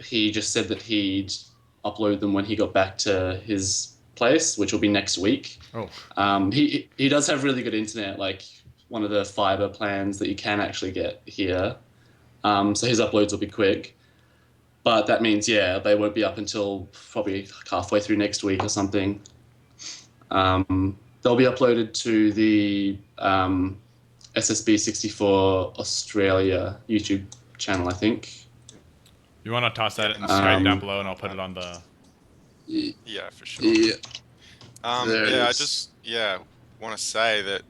he just said that he'd upload them when he got back to his place, which will be next week. Oh. He does have really good internet, like one of the fiber plans that you can actually get here. So his uploads will be quick. But that means, yeah, they won't be up until probably halfway through next week or something. They'll be uploaded to the SSB64 Australia YouTube channel, I think. You want to toss that in Skype down below, and I'll put it on the. Yeah, for sure. Yeah. I just want to say that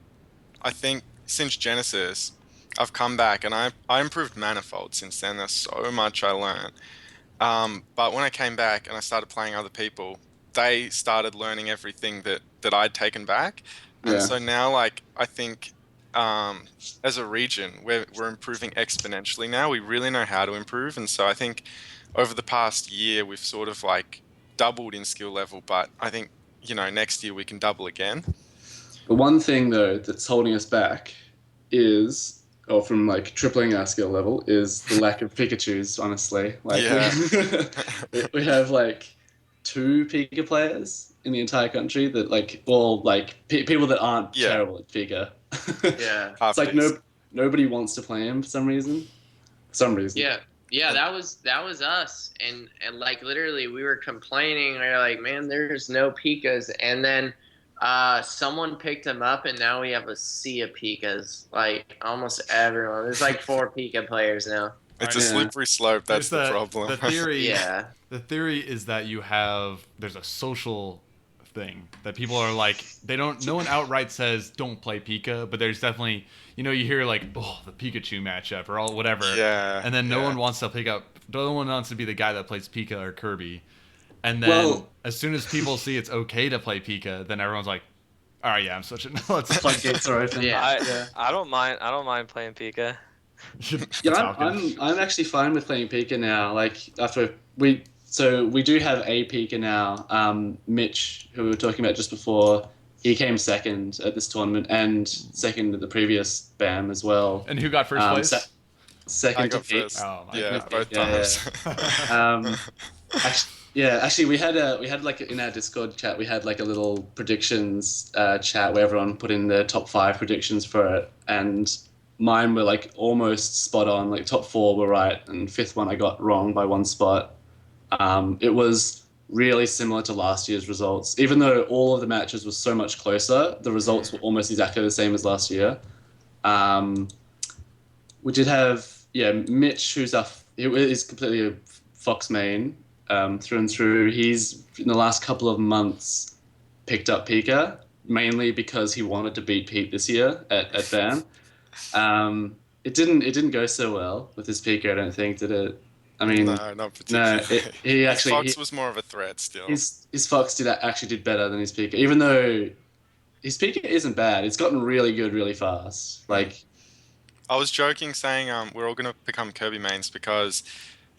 I think since Genesis, I've come back and I improved manifold since then. There's so much I learned. But when I came back and I started playing other people, they started learning everything that I'd taken back. And so now, like, I think as a region, we're improving exponentially now. We really know how to improve. And so I think over the past year, we've sort of like doubled in skill level. But I think, next year we can double again. The one thing, though, that's holding us back is, or from like tripling our skill level, is the lack of Pikachus, honestly. Like, we have like 2 Pika players in the entire country that like, well, like people that aren't terrible at Pika. Yeah. It's like nobody wants to play him for some reason. Yeah, that was us, and like literally we were complaining. We were like, man, there's no Pikas, and then someone picked him up, and now we have a sea of Pikas. Like almost everyone. There's like 4 Pika players now. It's a slippery slope. That's the problem. The theory is that there's a social thing that people are like, no one outright says don't play Pika, but there's definitely, you hear like, oh, the Pikachu matchup or all whatever, and then no one wants to no one wants to be the guy that plays Pika or Kirby, and then as soon as people see it's okay to play Pika, then everyone's like, all right, yeah, I'm switching. Floodgates are open. I don't mind playing Pika. I'm actually fine with playing Pika now. Like after we do have a Pika now. Mitch, who we were talking about just before, he came second at this tournament and second at the previous BAM as well. And who got first place? Second I got to Pete. first. Oh, both times. Actually, we had like in our Discord chat, we had like a little predictions chat where everyone put in their top 5 predictions for it, and mine were like almost spot on. Like top 4 were right, and 5th one I got wrong by 1 spot. It was really similar to last year's results. Even though all of the matches were so much closer, the results were almost exactly the same as last year. We did have, Mitch, who's is completely a Fox main through and through. He's, in the last couple of months, picked up Pika, mainly because he wanted to beat Pete this year at BAM. It didn't go so well with his Pika, I don't think, did it? I mean, no, not particularly. No, Fox was more of a threat still. His Fox did better than his Pika, even though his Pika isn't bad. It's gotten really good really fast. Like, I was joking saying we're all gonna become Kirby mains because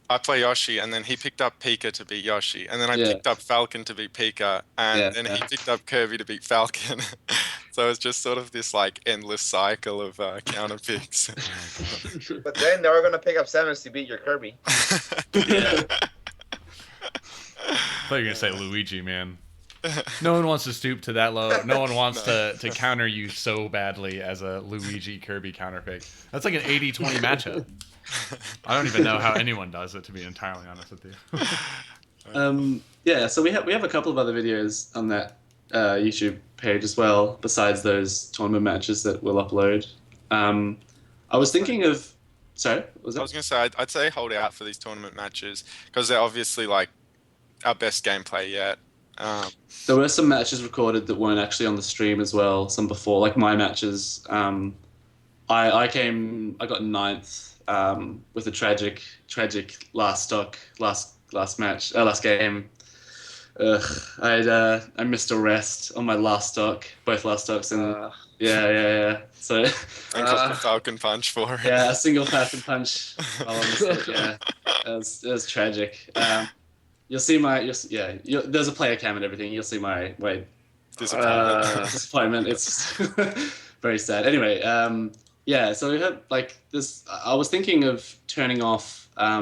I play Yoshi, and then he picked up Pika to beat Yoshi, and then I picked up Falcon to beat Pika, and then he picked up Kirby to beat Falcon. So it's just sort of this like endless cycle of counter picks. But then they were gonna pick up Samus to beat your Kirby. I thought you were gonna say Luigi, man. No one wants to stoop to that low. No one wants to counter you so badly as a Luigi Kirby counter pick. That's like an 80-20 matchup. I don't even know how anyone does it, to be entirely honest with you. So we have a couple of other videos on that YouTube page as well, besides those tournament matches that we'll upload. I was thinking of... Sorry, what was that? I was going to say, I'd say hold out for these tournament matches, because they're obviously like our best gameplay yet. There were some matches recorded that weren't actually on the stream as well. Some before, like my matches. I got ninth with a tragic last game. I missed a rest on my last stock, both last stocks, and yeah. So And got the Falcon Punch for it. yeah, a single Falcon Punch. Yeah, it was tragic. You'll see there's a player cam and everything. You'll see my disappointment. It's very sad. Anyway, yeah. So we had like this. I was thinking of turning off. I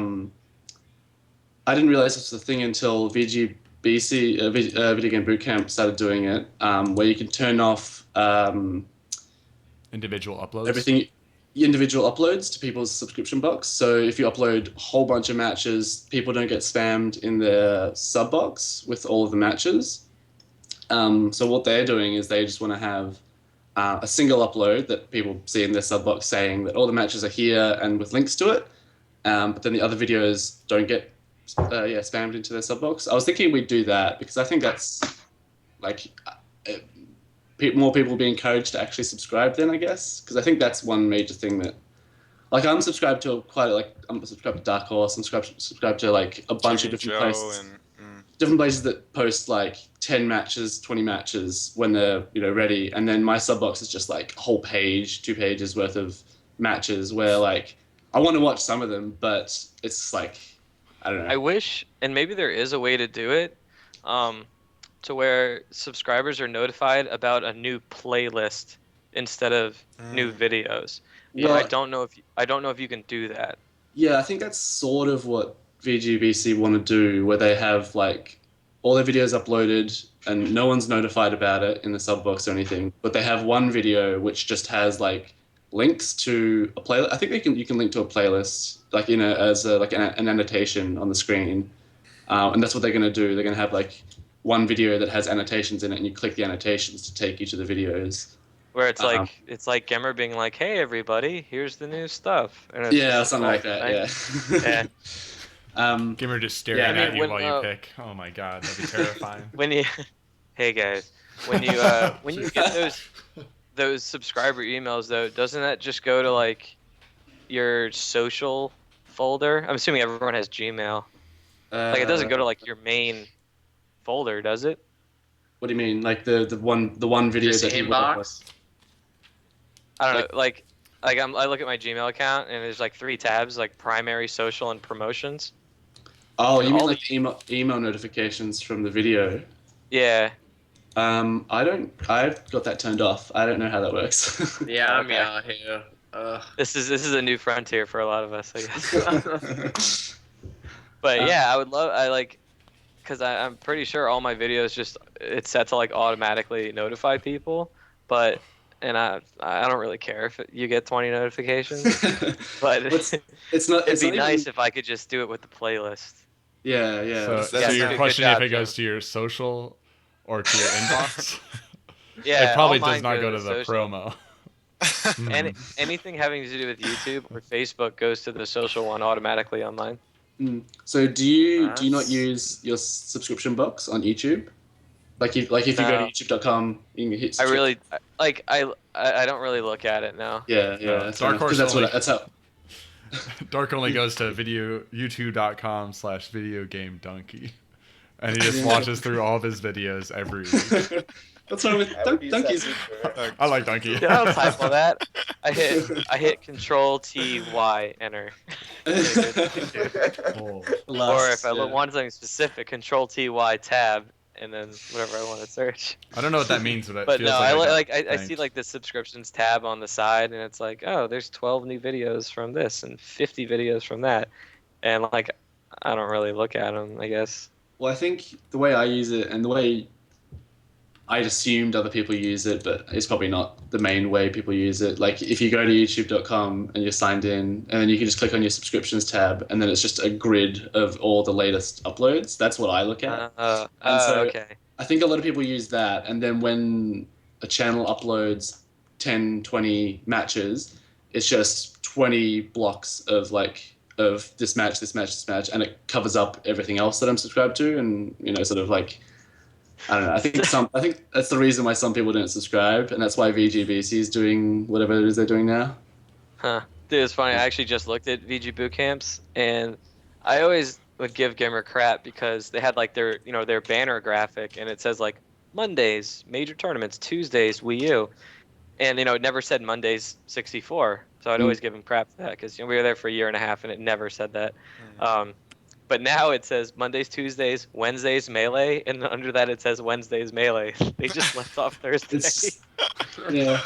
didn't realize this was a thing until VGBC, Video Game Bootcamp, started doing it, where you can turn off individual uploads. Everything. Individual uploads to people's subscription box. So if you upload a whole bunch of matches, people don't get spammed in their sub box with all of the matches. So what they're doing is they just want to have a single upload that people see in their sub box saying that all the matches are here and with links to it. But then the other videos don't get spammed into their sub box. I was thinking we'd do that because I think that's like more people will be encouraged to actually subscribe then, I guess, because I think that's one major thing that, like, I'm subscribed to I'm subscribed to Dark Horse, I'm subscribed to like a bunch of different places, different places that post like 10 matches, 20 matches when they're ready, and then my sub box is just like a whole page, 2 pages worth of matches where like I want to watch some of them, but it's like I don't know. I wish, and maybe there is a way to do it. To where subscribers are notified about a new playlist instead of new videos. But I don't know if you can do that. Yeah, I think that's sort of what VGBC want to do, where they have like all their videos uploaded and no one's notified about it in the sub box or anything. But they have one video which just has like links to a playlist. I think you can link to a playlist like as an annotation on the screen, and that's what they're going to do. They're going to have like one video that has annotations in it, and you click the annotations to take you to the videos. Where it's like Gemmer being like, "Hey everybody, here's the new stuff." And it's something like that. Yeah. Gimmer just staring at you while you pick. Oh my god, that'd be terrifying. Hey guys, when you get those subscriber emails though, doesn't that just go to like your social folder? I'm assuming everyone has Gmail. Like it doesn't go to like your main folder, does it? What do you mean? Like the one video just that inbox? I don't know. Like I look at my Gmail account and there's like 3 tabs, like primary, social, and promotions. Oh, you mean like email notifications from the video? Yeah. I've got that turned off. I don't know how that works. Yeah, I'm out here. This is a new frontier for a lot of us, I guess. But yeah, because I'm pretty sure all my videos it's set to like automatically notify people, and I don't really care if you get 20 notifications, but it'd be nice if I could just do it with the playlist. Yeah. So your question if it goes to your social or to your inbox? Yeah, it probably does not go to the promo. And anything having to do with YouTube or Facebook goes to the social one automatically on mine. So do you not use your subscription box on YouTube? Like if you go to youtube.com, you can hit. I don't really look at it now. Yeah. Dark Horse that's how. Dark only goes to youtube.com/videogamedonkey, and he just watches through all of his videos every week. What's wrong with donkeys? I like Donkey. Yeah, I'll typo that. I hit Control T Y enter. Or if I want something specific, Control T Y tab, and then whatever I want to search. I don't know what that means, but it but feels no, I see thanks. like the subscriptions tab on the side, and it's like, oh, there's 12 new videos from this and 50 videos from that, and like I don't really look at them, I guess. Well, I think the way I use it and the way I'd assumed other people use it, but it's probably not the main way people use it. Like if you go to youtube.com and you're signed in, and then you can just click on your subscriptions tab, and then it's just a grid of all the latest uploads. That's what I look at. Okay. I think a lot of people use that, and then when a channel uploads 10, 20 matches, it's just 20 blocks of this match, and it covers up everything else that I'm subscribed to, and sort of like I don't know. I think that's the reason why some people don't subscribe, and that's why VGBC is doing whatever it is they're doing now. Huh. Dude, it's funny. I actually just looked at VG boot camps, and I always would give Gimmer crap because they had like their banner graphic, and it says like Mondays major tournaments, Tuesdays Wii U, and it never said Mondays 64. So I'd always give him crap for that because we were there for a year and a half, and it never said that. But now it says Mondays, Tuesdays, Wednesdays Melee, and under that it says Wednesdays Melee. They just left off Thursday. Yeah.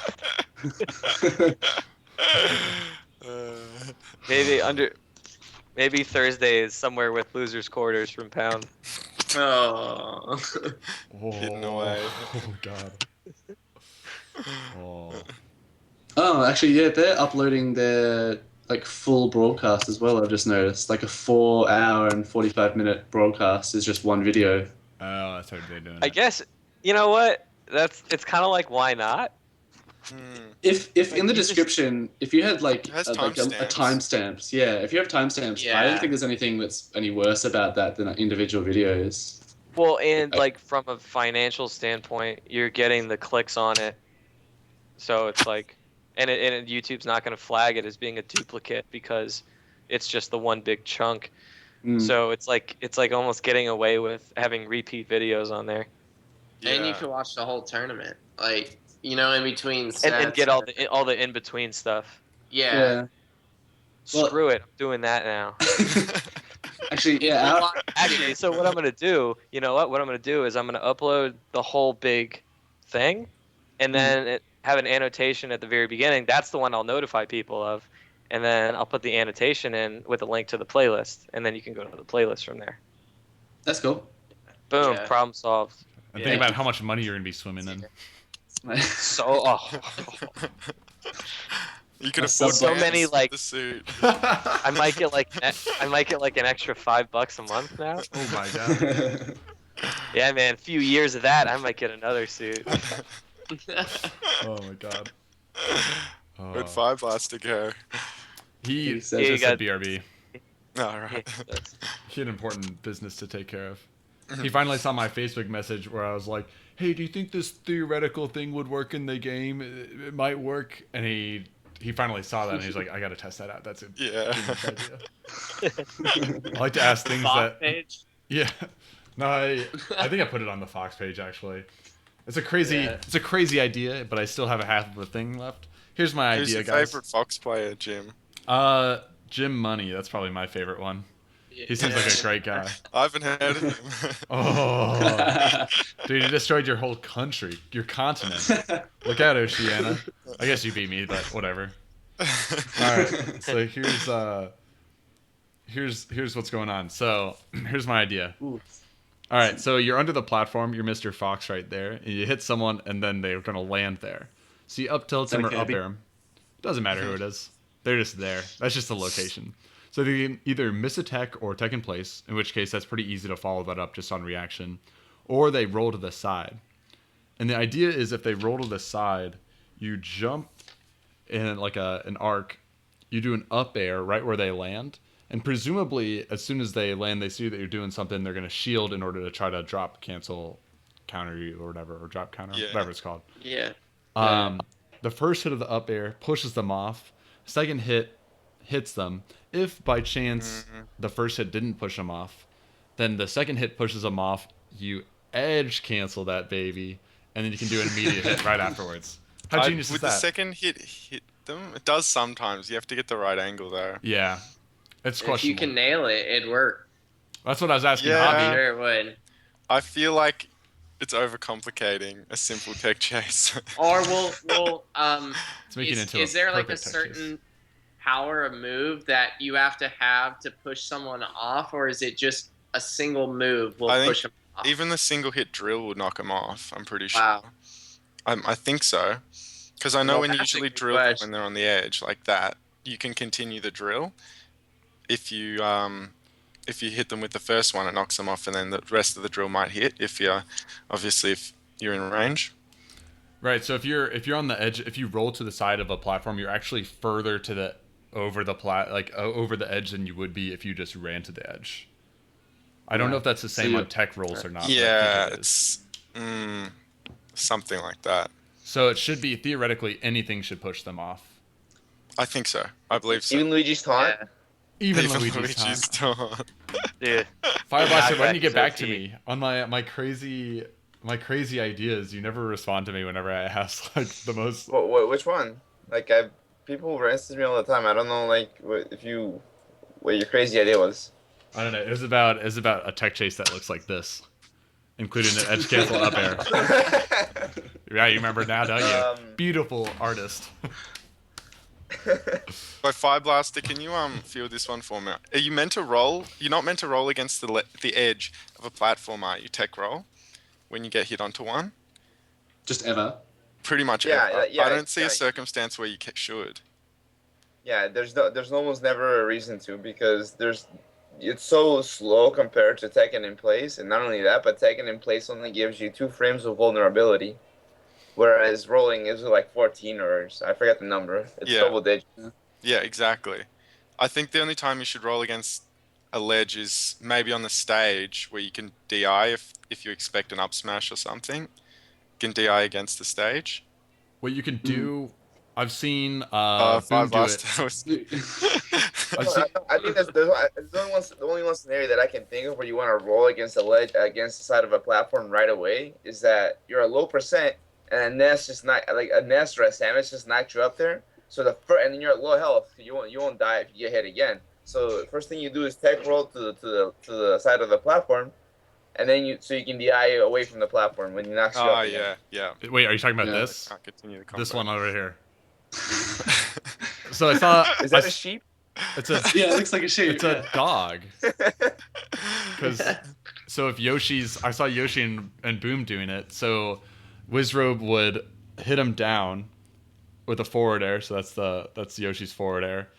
Maybe Thursday is somewhere with losers quarters from Pound. Oh. Hidden away. Oh god. Oh. Oh, actually, yeah, they're uploading their like full broadcast as well. I've just noticed, like a 4 hour and 45 minute broadcast is just one video. Oh, that's how they're doing it. I guess you know what? It's kind of like why not? If in the description, if you had like It has a timestamps, yeah, if you have timestamps, I don't Yeah. think there's anything that's any worse about that than individual videos. Well, and like from a financial standpoint, you're getting the clicks on it, so it's like, and YouTube's not going to flag it as being a duplicate because it's just the one big chunk. So it's like almost getting away with having repeat videos on there. And you can watch the whole tournament, like in between sets. And get all the in between stuff. Yeah. Well- Screw it, I'm doing that now. Actually, yeah, Actually, so what I'm gonna do, what I'm gonna do is I'm gonna upload the whole big thing, and then have an annotation at the very beginning. That's the one I'll notify people of, and then I'll put the annotation in with a link to the playlist, and then you can go to the playlist from there. that's cool. Boom, Yeah. problem solved. And think about how much money you're gonna be swimming in. So, You could That's afford so Vans many, with like- the suit. I might get like an extra $5 a month now. Oh my god. Yeah, man, a few years of that, I might get another suit. Oh my god. Oh. With 5 last to go. He said- just You said got- BRB. All right. He had important business to take care of. He finally saw my Facebook message where I was like, "Hey, do you think this theoretical thing would work in the game? It might work." And he finally saw that and he's like, "I gotta test that out. That's a Yeah. idea." I like to ask things Fox that. page. Yeah. No, I think I put it on the Fox page actually. It's a crazy idea, but I still have a half of a thing left. Here's my Who's idea, your guys. favorite Fox player, Jim? Jim Money. That's probably my favorite one. He seems like a great guy. I haven't heard of him. Oh, dude, you destroyed your whole country, your continent. Look out, Oceania. I guess you beat me, but whatever. All right, so here's what's going on. So here's my idea. All right, so you're under the platform. You're Mr. Fox right there, and you hit someone, and then they're gonna land there. So you up tilt them or up air them. Doesn't matter who it is. They're just there. That's just the location. So they can either miss attack or attack in place, in which case that's pretty easy to follow that up just on reaction, or they roll to the side. And the idea is if they roll to the side, you jump in like an arc, you do an up air right where they land, and presumably as soon as they land, they see that you're doing something, they're going to shield in order to try to drop, cancel, counter you or whatever, or drop counter, whatever it's called. Yeah. The first hit of the up air pushes them off. Second hit hits them. If by chance the first hit didn't push them off, then the second hit pushes them off. You edge cancel that baby, and then you can do an immediate hit right afterwards. How genius is Would that? the second hit them? It does sometimes. You have to get the right angle though. Yeah, it's If questionable. you can nail it, it'd work. That's what I was asking Yeah. Hobby. Sure, it would. I feel like it's overcomplicating a simple tech chase. Or we'll It's making it into is there like a perfect tech chase. certain power of move that you have to push someone off, or is it just a single move will I think push them off? Even the single hit drill would knock them off. I'm pretty sure. Wow. I think so, because I know Well, when you that's a usually good drill them question. when they're on the edge like that, you can continue the drill. If you hit them with the first one, it knocks them off, and then the rest of the drill might hit if you're in range. Right. So if you're on the edge, if you roll to the side of a platform, you're actually further to the over the edge than you would be if you just ran to the edge. I don't know if that's the same on tech rolls or not. but I Yeah, think it is. Something like that. So it should be theoretically anything should push them off. I think so. I believe so. Even Luigi's taunt. Yeah. Even Even Luigi's time. taunt. Dude. Fire Blaster, when Knockback you get is back OP. to me on my crazy ideas? You never respond to me whenever I ask like the most. Which one? Like people message me all the time. I don't know like what your crazy idea was. I don't know. It was about a tech chase that looks like this, including an edge cancel up air. Yeah, you remember now, don't you? Beautiful artist. By Fire Blaster, can you field this one for me? Are you meant to roll? You're not meant to roll against the edge of a platform, are you? Tech roll when you get hit onto one. Just ever. Pretty much. Yeah, ever. yeah, I don't see yeah. a circumstance where you should. Yeah, there's almost never a reason to because it's so slow compared to Tekken in place, and not only that, but Tekken in place only gives you 2 frames of vulnerability, whereas rolling is like 14 or I forget the number. It's Yeah. double digits. Yeah, exactly. I think the only time you should roll against a ledge is maybe on the stage where you can DI if you expect an up smash or something. You can DI against the stage. What you can do, I've seen Fire Boom do it. Blaster was- I've seen, I think there's only one scenario that I can think of where you want to roll against against the side of a platform right away is that you're a low percent and a nest just not like a nest or a sandwich just knocked you up there. So and then you're at low health. You won't die if you get hit again. So the first thing you do is tech roll to the side of the platform, and then you can DI away from the platform when he knocks you Oh up. again. yeah. wait, are you talking about Yeah. this? Can't continue the combo. This one over here. So I saw. Is that a sheep? It's a Yeah, it looks like a sheep. it's a dog. So if I saw Yoshi and Boom doing it. So Wizrobe would hit him down with a forward air. So that's Yoshi's forward air.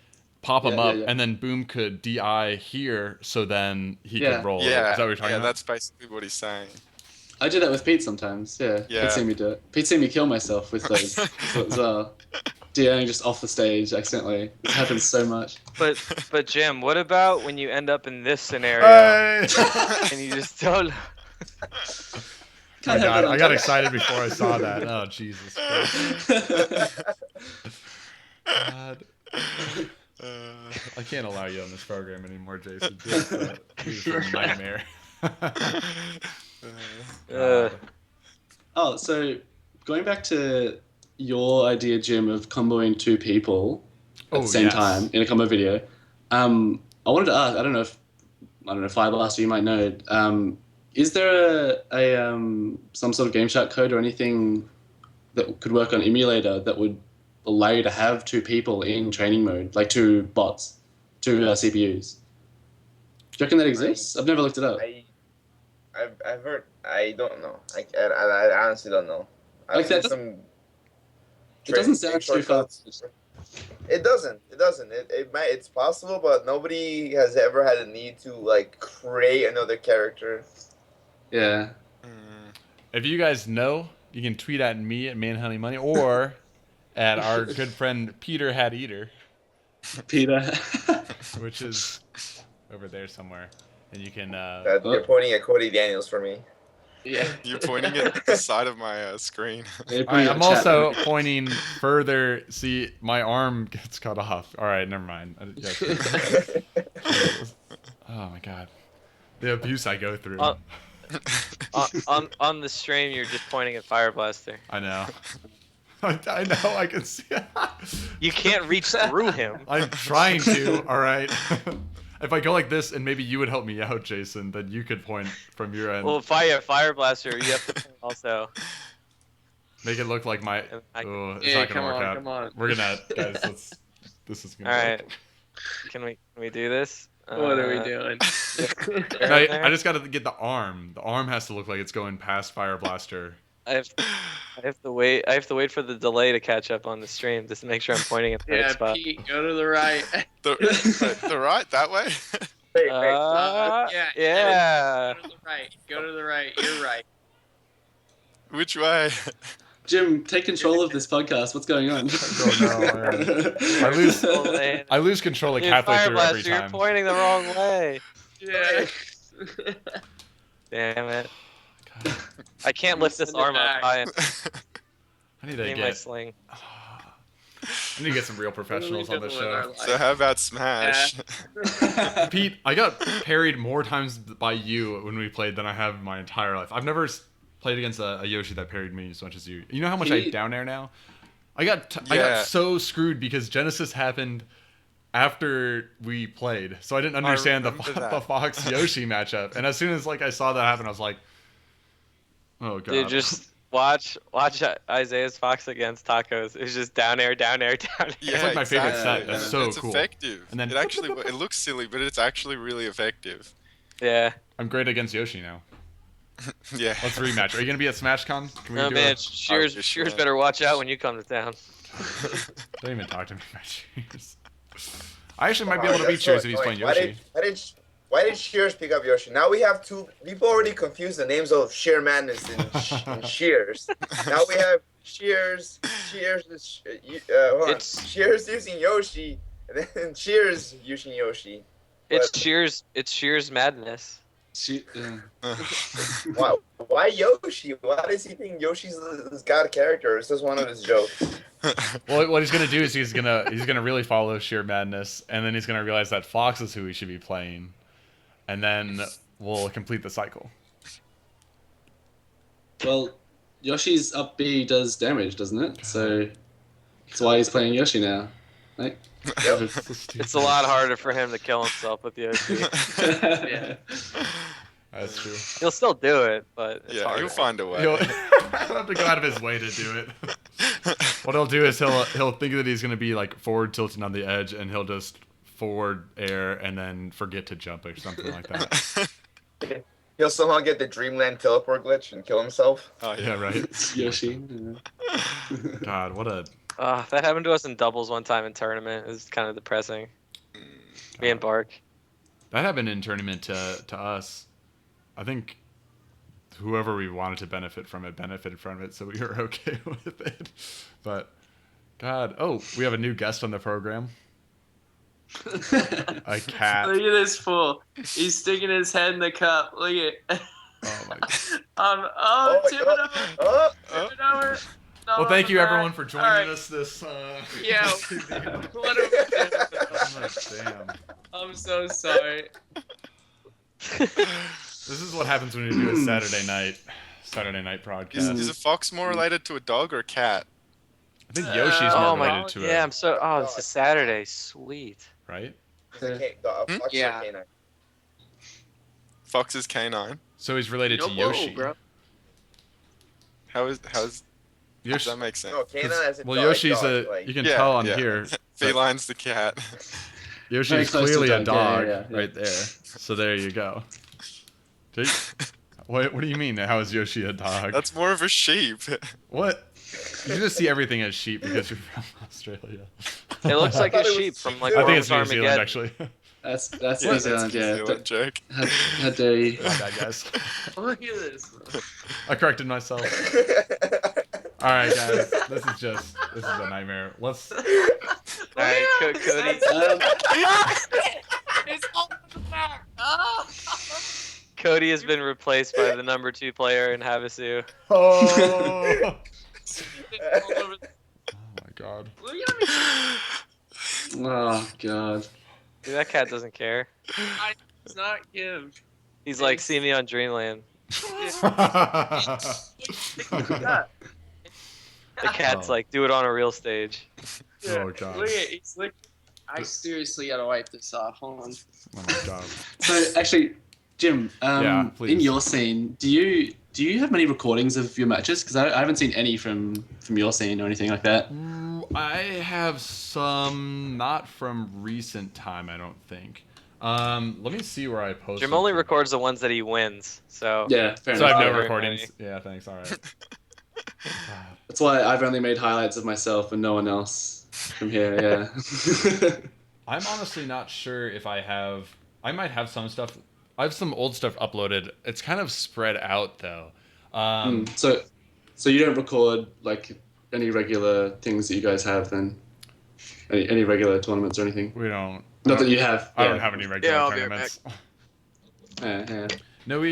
Pop him Yeah, up, yeah. and then Boom could DI here. So then he Yeah. could roll. Yeah, Is that what you're talking yeah, about? that's basically what he's saying. I do that with Pete sometimes. Yeah. Yeah. Pete's seen me do it. Pete's seen me kill myself with those as well. DIing just off the stage accidentally. It happens so much. But Jim, what about when you end up in this scenario Hey! and you just don't? I got excited before I saw that. Oh Jesus Christ. God. I can't allow you on this program anymore, Jason. It's a nightmare. God. Oh, so going back to your idea, Jim, of comboing 2 people at the same yes. time in a combo video, I wanted to ask. I don't know, Fire Blaster, you might know. Is there some sort of GameShark code or anything that could work on emulator that would allow you to have 2 people in training mode, like 2 bots, 2 CPUs? Do you reckon that exists? I've never looked it up. I've heard. I don't know. I honestly don't know. Like that it doesn't sound too fast. It doesn't. It's possible, but nobody has ever had a need to like create another character. Yeah. If you guys know, you can tweet at me at ManHoneyMoney or at our good friend Peter Hat Eater, Peter. which is over there somewhere, and you can. You're pointing at Cody Daniels for me. Yeah. You're pointing at the side of my screen. I'm also pointing further. See, my arm gets cut off. All right, never mind. Oh my god, the abuse I go through. On the stream, you're just pointing at Fire Blaster. I know. I know. I can see. You can't reach through him. I'm trying to. All right. If I go like this, and maybe you would help me out, Jason, then you could point from your end. Well, Fire Blaster, you have to point also. Make it look like my. Oh, it's Yeah, not gonna work out. come on. We're gonna, guys. This is gonna. All work. right. Can we do this? What are we doing? No, I just gotta get the arm. The arm has to look like it's going past Fire Blaster. I have to wait. I have to wait for the delay to catch up on the stream just to make sure I'm pointing at the right Yeah, spot. Pete, go to the right. The right that way. Wait, Yeah. Go to the right. Go to the right. You're right. Which way? Jim, take control of this podcast. What's going on? Oh, man. I lose control like Dude, halfway Fire through Blaster, every you're time. pointing the wrong way. Yeah. Damn it. I can't lift this Send it arm up back. high and I need to aim my get. sling. I need to get some real professionals on this show. So how about Smash? Pete, I got parried more times by you when we played than I have my entire life. I've never played against a Yoshi that parried me as much as you. You know how much I down air now? I got so screwed because Genesis happened after we played, so I didn't understand the Fox Yoshi matchup. And as soon as I saw that happen, I was like, "Oh god!" Dude, just watch Isaiah's Fox against Tacos. It's just down air, down air, down air. Yeah, It's like my favorite exactly. set. It's so It's cool. effective. And then it looks silly, but it's actually really effective. Yeah. I'm great against Yoshi now. Yeah. Let's rematch. Are you gonna be at SmashCon? Can we No do man, a... Shears better watch out when you come to town. Don't even talk to me about Shears. I actually might be able to beat Shears if he's playing Yoshi. Why did Shears pick up Yoshi? Now we have two. People already confused the names of Sheer Madness and Shears. Now we have Shears. Shears using Yoshi, and then Shears using Yoshi. It's Shears madness. Why Yoshi? Why does he think Yoshi's this god character? It's just one of his jokes. Well, what he's gonna do is he's gonna really follow Sheer Madness, and then he's gonna realize that Fox is who he should be playing, and then we'll complete the cycle. Well, Yoshi's up B does damage, doesn't it? So that's why he's playing Yoshi now. Right? Yep. It's a lot harder for him to kill himself with Yoshi. Yeah. That's true. He'll still do it, but it's harder. He'll find a way. He'll have to go out of his way to do it. What he'll do is he'll think that he's gonna be forward tilting on the edge, and he'll just forward air and then forget to jump or something like that. He'll somehow get the Dreamland teleport glitch and kill himself. Oh Yeah, right. It's Yoshi. God, what a. That happened to us in doubles one time in tournament. It was kind of depressing. Me and Bark. That happened in tournament to us. I think whoever we wanted to benefit from it benefited from it, so we were okay with it. But God, we have a new guest on the program. A cat. Look at this fool. He's sticking his head in the cup. Look at. Oh my God. Tip it over. Tip it over. No, Well, thank you back. everyone for joining Alright. us this. Yeah. What a- Damn. I'm so sorry. This is what happens when you do a Saturday night broadcast. Is a fox more related to a dog or a cat? I think Yoshi's more Oh related my. to Yeah, it, I'm so. Oh, this is Saturday. Sweet. right? Yeah. Fox is canine. So he's related to Whoa, Yoshi. bro. How's does Yoshi, that make sense? No, canine as a well, dog, Yoshi's dog, like- you can Yeah, tell on yeah. here. Feline's the cat. Yoshi Very is close to clearly a dog, dog yeah. right there. So there you go. What do you mean? How is Yoshi a dog? That's more of a sheep. What? You just see everything as sheep because you're from Australia. It looks like I a thought it sheep was from sheep. like I think Worms it's New Zealand Armageddon. actually. That's Yeah, New that's Zealand, a New yeah. Zealand joke. How dare you? My bad, guys. Look at this. I corrected myself. All right, guys. This is a nightmare. Let's. All right, Cody. It's all in the back. Oh. Cody has been replaced by the number 2 player in Havasu. Oh. All over the- Oh my God. Look at me. Oh god. Dude, that cat doesn't care. It's not give. He's like, see me on Dreamland. The cat's Oh. like, do it on a real stage. Oh God. Look at he's like. I seriously gotta wipe this off. Hold on. Oh my God. So actually, Jim, Yeah, please. in your scene, do you have many recordings of your matches? Because I haven't seen any from your scene or anything like that. I have some, not from recent time, I don't think. Let me see where I posted. Jim only records the ones that he wins, so. Yeah, fair So I enough. have no Very recordings. funny. Yeah, thanks. All right. That's why I've only made highlights of myself and no one else from here. Yeah. I'm honestly not sure if I have. I might have some stuff. I have some old stuff uploaded. It's kind of spread out though. So you don't record like any regular things that you guys have then? Any regular tournaments or anything? We don't. Not that you have. I don't have any regular Yeah, I'll be right tournaments. Yeah, yeah. No,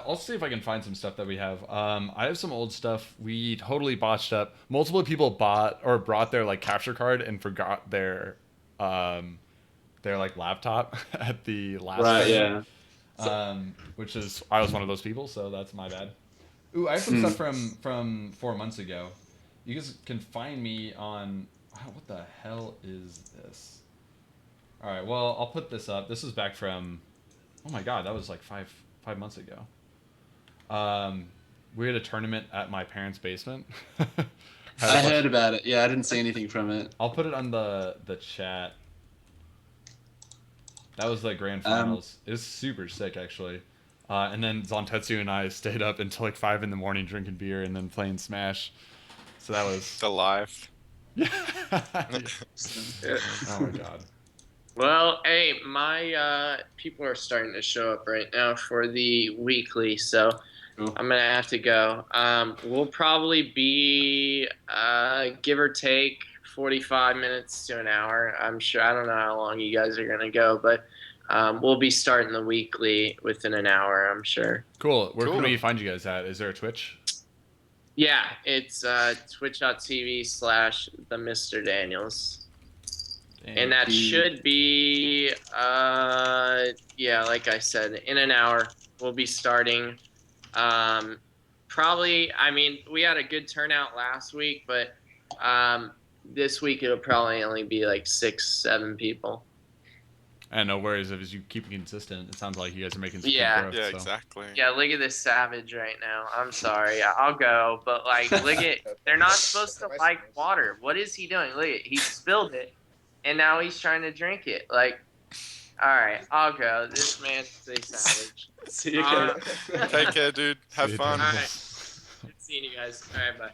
I'll see if I can find some stuff that we have. I have some old stuff we totally botched up. Multiple people bought or brought their like capture card and forgot their like laptop at the last Right. tournament. Yeah. Which is I was one of those people, so that's my bad. Ooh, I have some stuff from 4 months ago. You guys can find me on what the hell is this? All right, well I'll put this up. This is back from oh my god, that was like 5 months ago. We had a tournament at my parents' basement. I heard about it. Yeah, I didn't see anything from it. I'll put it on the chat. That was the grand finals. It was super sick, actually. And then Zontetsu and I stayed up until like 5 in the morning drinking beer and then playing Smash. So that was The life. Yeah. Oh my god. Well, hey, my people are starting to show up right now for the weekly, so Cool. I'm gonna have to go. We'll probably be give or take 45 minutes to an hour. I'm sure. I don't know how long you guys are gonna go, but we'll be starting the weekly within an hour, I'm sure. Cool. Where Cool. can we find you guys at? Is there a Twitch? Yeah, it's twitch.tv/the Mr. Daniels. And that should be, yeah, like I said, in an hour we'll be starting. Probably, I mean, we had a good turnout last week, but this week it'll probably only be like 6-7 people. And no worries if you keep it consistent. It sounds like you guys are making some Yeah. good growth. Yeah, so. exactly. Yeah, look at this savage right now. I'm sorry. I'll go, but like, look at, they're not supposed to like water. What is he doing? Look at, he spilled it, and now he's trying to drink it. Like, all right, I'll go. This man's a savage. See you guys. Take care, dude. Have See you, fun. Dan. All right. Good seeing you guys. All right, bye.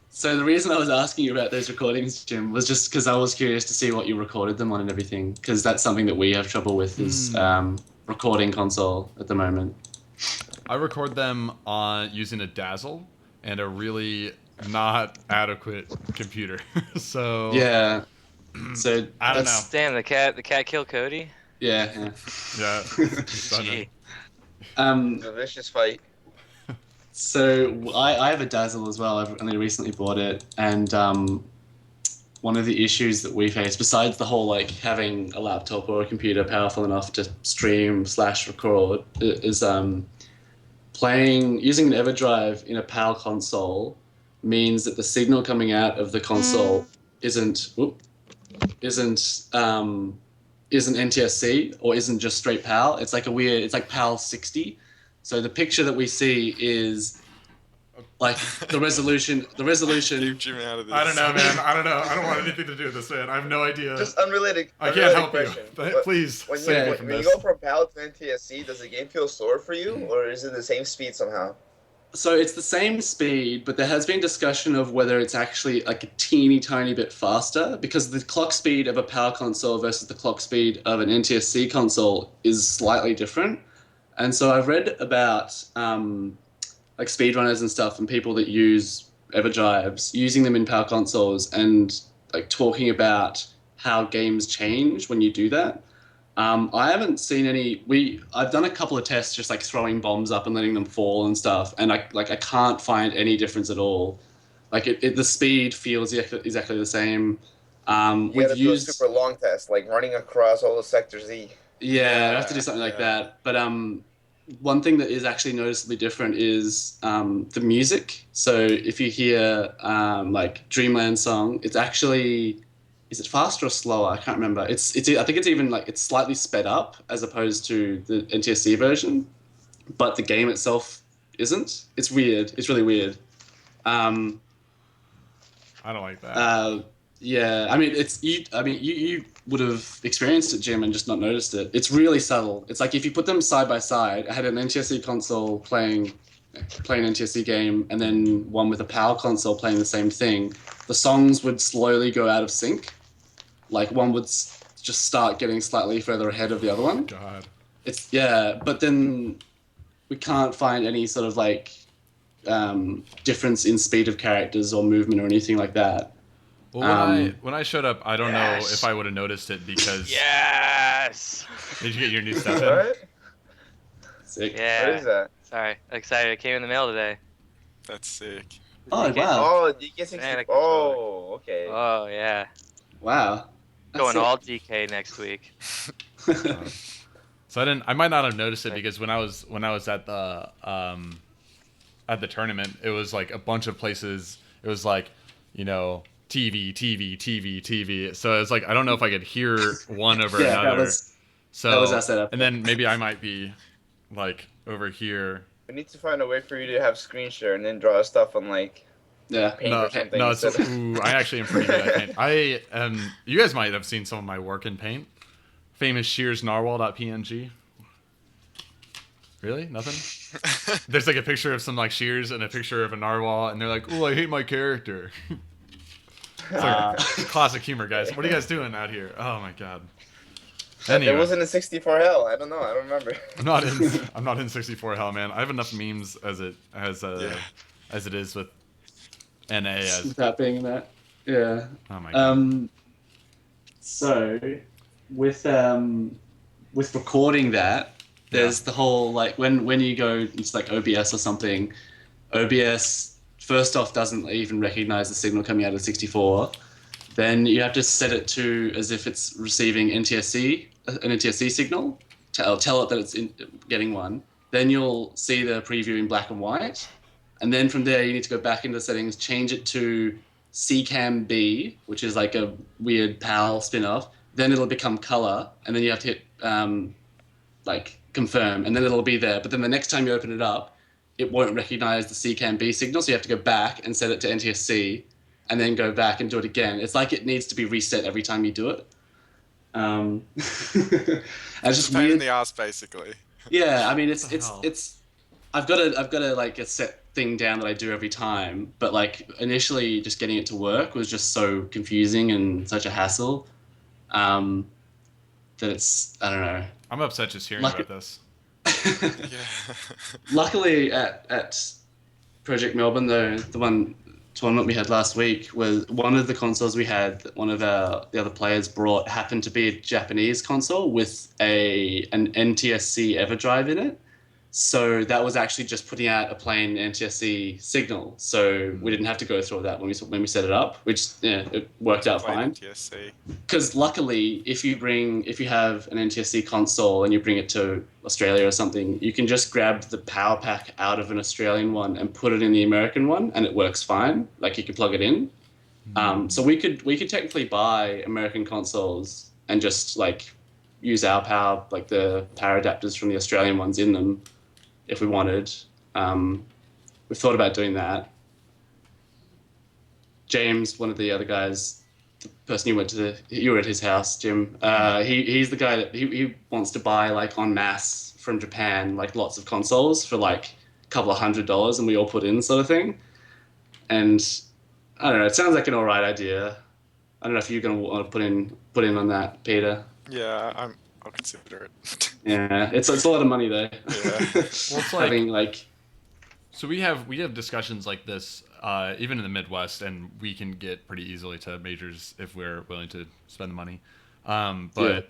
So the reason I was asking you about those recordings, Jim, was just because I was curious to see what you recorded them on and everything, because that's something that we have trouble with is recording console at the moment. I record them on using a Dazzle and a really not adequate computer. So Yeah. So I don't that's- Damn, the cat killed Cody. Yeah. Yeah. Just done Gee. it. A vicious fight. So I have a Dazzle as well. I've only recently bought it, and one of the issues that we face, besides the whole like having a laptop or a computer powerful enough to stream/record, is using an EverDrive in a PAL console means that the signal coming out of the console isn't NTSC or isn't just straight PAL. It's like it's like PAL 60. So the picture that we see is like the resolution. Keep Jimmy out of this. I don't know, man. I don't know. I don't want anything to do with this, man. I have no idea. Just unrelated. I can't help question. you. But Please When save me you, from when you this. go from PAL to NTSC, does the game feel slower for you, or is it the same speed somehow? So it's the same speed, but there has been discussion of whether it's actually like a teeny tiny bit faster, because the clock speed of a PAL console versus the clock speed of an NTSC console is slightly different. And so I've read about like speedrunners and stuff and people that use EverDrives, using them in PAL consoles and like talking about how games change when you do that. I haven't seen any. I've done a couple of tests, just like throwing bombs up and letting them fall and stuff, and I can't find any difference at all. Like the speed feels exactly the same. You We've gotta do a used super long test, like running across all the sectors Z. yeah, I have to do something like that. But one thing that is actually noticeably different is the music. So if you hear like Dreamland song, it's actually. Is it faster or slower? I can't remember. It's. I think it's even like it's slightly sped up as opposed to the NTSC version, but the game itself isn't. It's weird. It's really weird. I don't like that. Yeah. I mean, you would have experienced it, Jim, and just not noticed it. It's really subtle. It's like if you put them side by side. I had an NTSC console playing an NTSC game, and then one with a PAL console playing the same thing. The songs would slowly go out of sync. Like one would just start getting slightly further ahead of the other one. God. But then we can't find any sort of like difference in speed of characters or movement or anything like that. Well, when I showed up, I don't know Yes. if I would have noticed it because. Yes. Did you get your new stuff in? What? Sick. What Yeah. is that? Sorry. Excited. It came in the mail today. That's sick. Oh, DK. wow. Oh, DK64. Man, a controller. Oh, okay. Oh yeah. Wow. That's Going sick. all DK next week. So I might not have noticed it because when I was at the tournament, it was like a bunch of places. It was like, TV, TV, TV, TV. So it's like I don't know if I could hear one over Yeah, another. that was our setup. And then maybe I might be like over here. We need to find a way for you to have screen share and then draw stuff on like Yeah. paint No, or something. no, instead of- ooh, I actually am pretty good at paint. I am. You guys might have seen some of my work in paint. Famous Shears Narwhal.png. Really? Nothing? There's like a picture of some like Shears and a picture of a narwhal, and they're like, "Oh, I hate my character." It's like classic humor, guys. What are you guys doing out here? Oh my god. Anyway, It wasn't a 64 hell. I don't know. I don't remember. I'm not in 64 hell, man. I have enough memes as it is with NA as. Without being that. Yeah. Oh my god. So with recording that, there's the whole like when you go into like OBS or something, OBS first off doesn't even recognize the signal coming out of 64. Then you have to set it to as if it's receiving an NTSC signal. Tell it that it's getting one. Then you'll see the preview in black and white. And then from there, you need to go back into the settings, change it to CCAM B, which is like a weird PAL spin-off. Then it'll become color, and then you have to hit like confirm, and then it'll be there. But then the next time you open it up, it won't recognize the CCAM B signal, so you have to go back and set it to NTSC, and then go back and do it again. It's like it needs to be reset every time you do it. And it's just Pain in weird. the ass, basically. Yeah, I mean What the hell? it's I've got a like a set thing down that I do every time, but like initially just getting it to work was just so confusing and such a hassle. That it's I don't know. I'm upset just hearing Like- about this. Yeah. Luckily at Project Melbourne though, the one tournament we had last week was one of the consoles we had that one of the other players brought happened to be a Japanese console with an NTSC EverDrive in it. So that was actually just putting out a plain NTSC signal. So we didn't have to go through all that when we set it up, which it worked out fine. TSC. Because luckily, if you have an NTSC console and you bring it to Australia or something, you can just grab the power pack out of an Australian one and put it in the American one, and it works fine. Like you can plug it in. So we could technically buy American consoles and just like use our power, like the power adapters from the Australian ones in them, if we wanted. We've thought about doing that. James, one of the other guys, the person you were at his house, Jim. He's the guy that he wants to buy like en masse from Japan, like lots of consoles for like a couple of $100, and we all put in sort of thing. And I don't know. It sounds like an alright idea. I don't know if you're gonna want to put in on that, Peter. Yeah, I'll consider it. Yeah, it's a lot of money though. Yeah. Well, it's like, Having like so we have discussions like this even in the Midwest, and we can get pretty easily to majors if we're willing to spend the money. But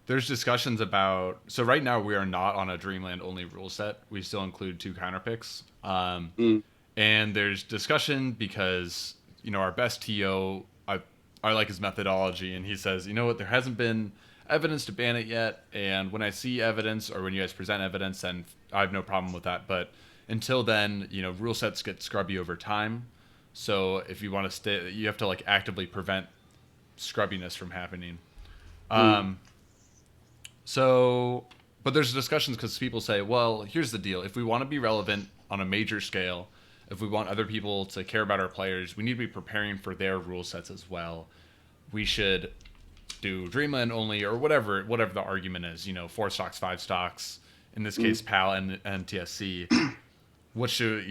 there's discussions about, so right now we are not on a Dreamland only rule set. We still include 2 counter picks. And there's discussion because, our best TO, I like his methodology, and he says, you know what, there hasn't been evidence to ban it yet, and when I see evidence, or when you guys present evidence, then I have no problem with that. But until then, rule sets get scrubby over time. So if you want to stay, you have to like actively prevent scrubbiness from happening. But there's discussions because people say, well, here's the deal. If we want to be relevant on a major scale, if we want other people to care about our players, we need to be preparing for their rule sets as well. We should do Dreamland only, or whatever the argument is, 4 stocks, 5 stocks, in this case PAL and NTSC. What should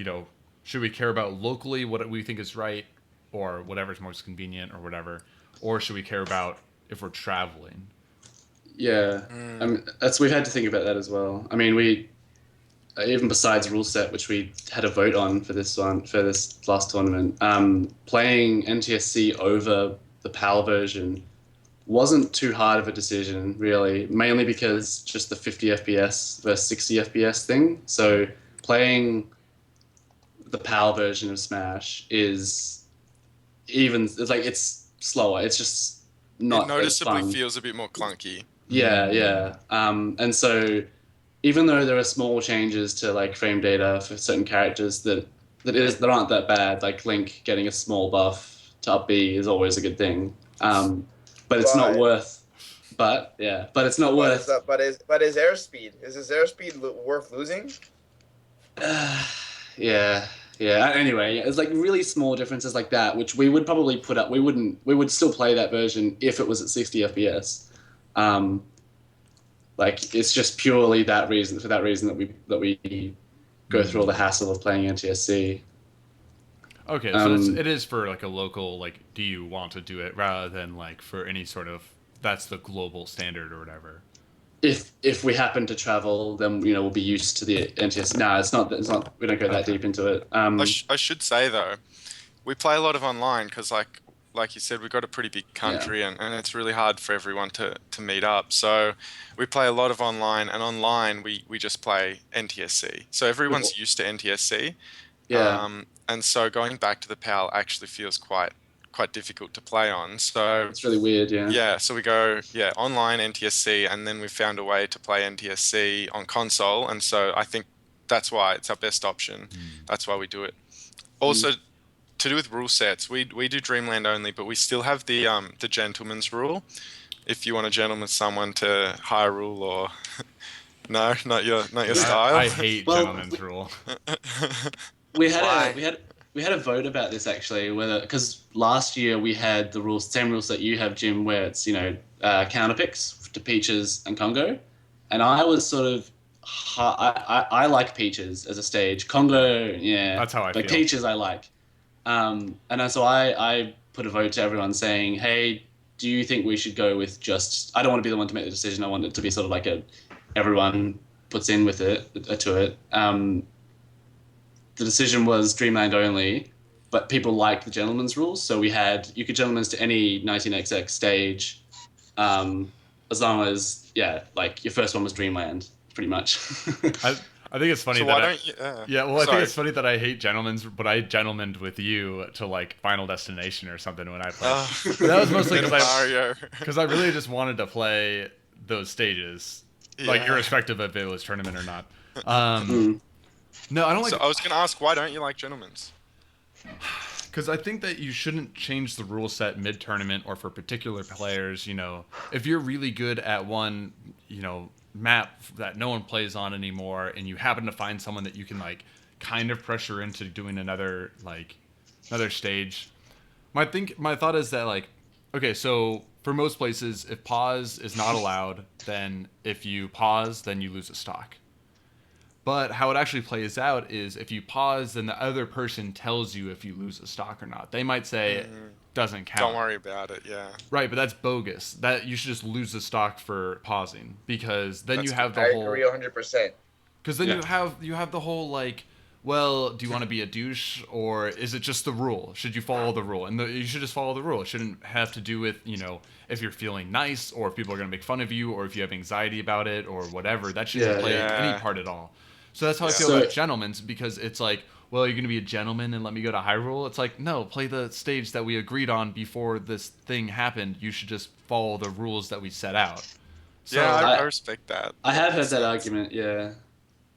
we care about locally, what we think is right, or whatever's most convenient, or whatever, or should we care about if we're traveling? Yeah, I mean, we've had to think about that as well. I mean, we even besides rule set, which we had a vote on for this last tournament, playing NTSC over the PAL version wasn't too hard of a decision, really, mainly because just the 50 FPS versus 60 FPS thing. So playing the PAL version of Smash is it's slower. It's just It not as noticeably fun. feels a bit more clunky. Yeah, yeah. And so even though there are small changes to like frame data for certain characters that aren't that bad, like Link getting a small buff to up B is always a good thing. But it's not But worth. But it's not but is worth. that but is airspeed his airspeed worth losing? Yeah, yeah. Anyway, it's like really small differences like that, which we would probably put up. We would still play that version if it was at 60 FPS. Um, like it's just purely that reason for that reason that we go through all the hassle of playing NTSC. Okay, so it is for like a local, like, do you want to do it rather than like for any sort of that's the global standard or whatever. If we happen to travel, then we'll be used to the NTSC. No, it's not. It's not. We don't go that deep into it. I should say though, we play a lot of online because like you said, we've got a pretty big country and it's really hard for everyone to meet up. So we play a lot of online, and online we just play NTSC. So everyone's used to NTSC. Yeah. And so going back to the PAL actually feels quite difficult to play on. So It's really weird. Yeah. yeah, so we go online NTSC, and then we found a way to play NTSC on console, and so I think that's why it's our best option. That's why we do it. Also, to do with rule sets, we do Dreamland only, but we still have the gentleman's rule. If you want a gentleman, someone to high rule or no, not your style. I hate gentleman's rule. We had a vote about this actually, whether because last year we had the same rules that you have, Jim, where it's counter picks to Peaches and Congo, and I was sort of I like Peaches as a stage. Congo, yeah, that's how I but feel. Peaches I like, and so I put a vote to everyone saying, hey, do you think we should go with just? I don't want to be the one to make the decision. I want it to be sort of like everyone puts in with it to it. The decision was Dreamland only, but people liked the gentleman's rules. So you could gentleman's to any 19XX stage, as long as like your first one was Dreamland, pretty much. I think it's funny So that why don't you? I think it's funny that I hate gentlemen's, but I gentlemaned with you to like Final Destination or something when I played. That was mostly because I really just wanted to play those stages, like irrespective of if it was tournament or not. No, I don't like. So I was gonna ask, why don't you like gentlemen's? Because I think that you shouldn't change the rule set mid-tournament or for particular players. If you're really good at one, map that no one plays on anymore, and you happen to find someone that you can like kind of pressure into doing another stage. My thought is that like, okay, so for most places, if pause is not allowed, then if you pause, then you lose a stock. But how it actually plays out is if you pause, then the other person tells you if you lose a stock or not. They might say it doesn't count. Don't worry about it, yeah. Right, but that's bogus. That you should just lose the stock for pausing, because then you have the I whole. agree 100%. Because then you have the whole like, well, do you want to be a douche or is it just the rule? Should you follow the rule? And you should just follow the rule. It shouldn't have to do with if you're feeling nice or if people are gonna make fun of you or if you have anxiety about it or whatever. That shouldn't play any part at all. So that's how I feel about gentlemen's, because it's like, well, you're going to be a gentleman and let me go to Hyrule? It's like, no, play the stage that we agreed on before this thing happened. You should just follow the rules that we set out. So, yeah, I respect that. I have heard that argument, yeah.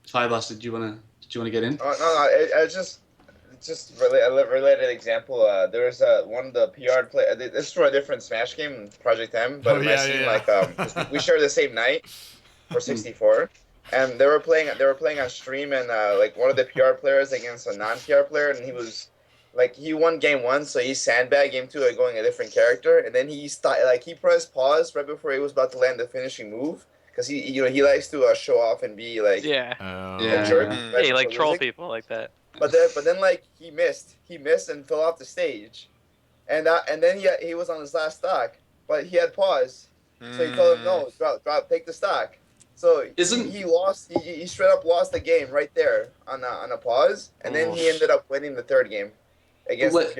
Fireblast, did you want to get in? No, I just a related example. There was one of the PR play. This is for a different Smash game, Project M, but like we share the same night for 64. And they were playing on stream, and like one of the PR players against a non-PR player, and he won game 1, so he sandbagged game 2 going a different character, and then he pressed pause right before he was about to land the finishing move, because he likes to show off and be like a jerk. Yeah, he like troll people like that. But then like he missed and fell off the stage, and then he was on his last stock, but he had pause, so he told him no, drop, take the stock. So he lost. He straight up lost the game right there on a pause, and then he ended up winning the third game against the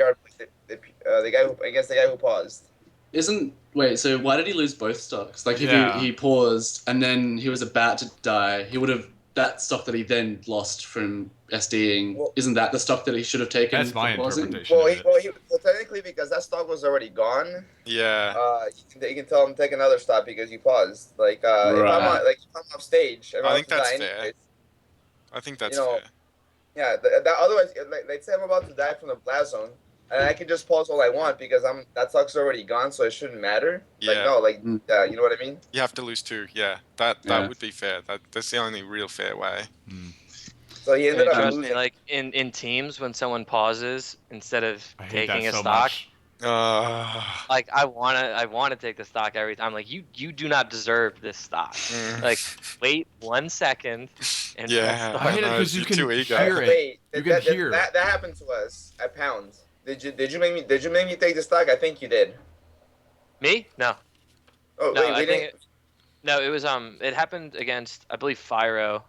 guy who paused. Wait, so why did he lose both stocks? Like, if Yeah. he paused and then he was about to die, he would have that stock that he then lost from SDing. Well- Isn't that the stock that he should have taken? That's my for pausing? interpretation Well, of it. well, technically, because that stock was already gone, Yeah. you can tell him take another stop because you paused. Like, Right. if I'm off stage, I'm I about think to that's die fair. anyways. I think that's You know, fair. Yeah, that otherwise, like, let's say I'm about to die from the blast zone, and I can just pause all I want because that stock's already gone, so it shouldn't matter. Like, Yeah. no, like, Mm. you know what I mean? You have to lose 2. Yeah. That Yeah. would be fair. That's the only real fair way. So he ended Hey, up trust losing. me, like in teams when someone pauses instead of I hate taking that a so stock, much. like I wanna take the stock every time. Like you do not deserve this stock. Mm. Like wait 1 second and Yeah. press start. I hate it know, because you you're can too eager. hear it. Wait, You can hear that happened to us at Pound. Did you make me take the stock? I think you did. Me? No. Oh No, wait, I we think didn't. no, it was it happened against I believe Fyro.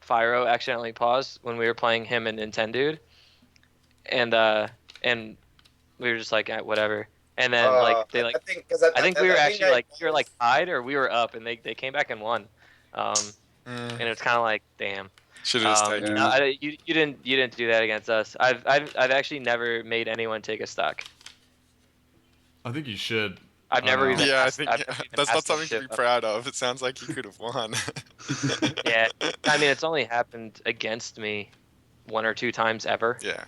Fyro accidentally paused when we were playing him and Nintendude. And we were just like whatever. And then like they like I think because I think we were I actually like we were like paused. tied or we were up and they came back and won. And it's kind of like damn. Should have just taken. Yeah. No, you didn't do that against us. I've actually never made anyone take a stock. I think you should. I've never know. even Yeah, I asked, think I've never even that's not asked them something to be proud of. It sounds like you could have won. Yeah, I mean it's only happened against me 1 or 2 times ever. Yeah,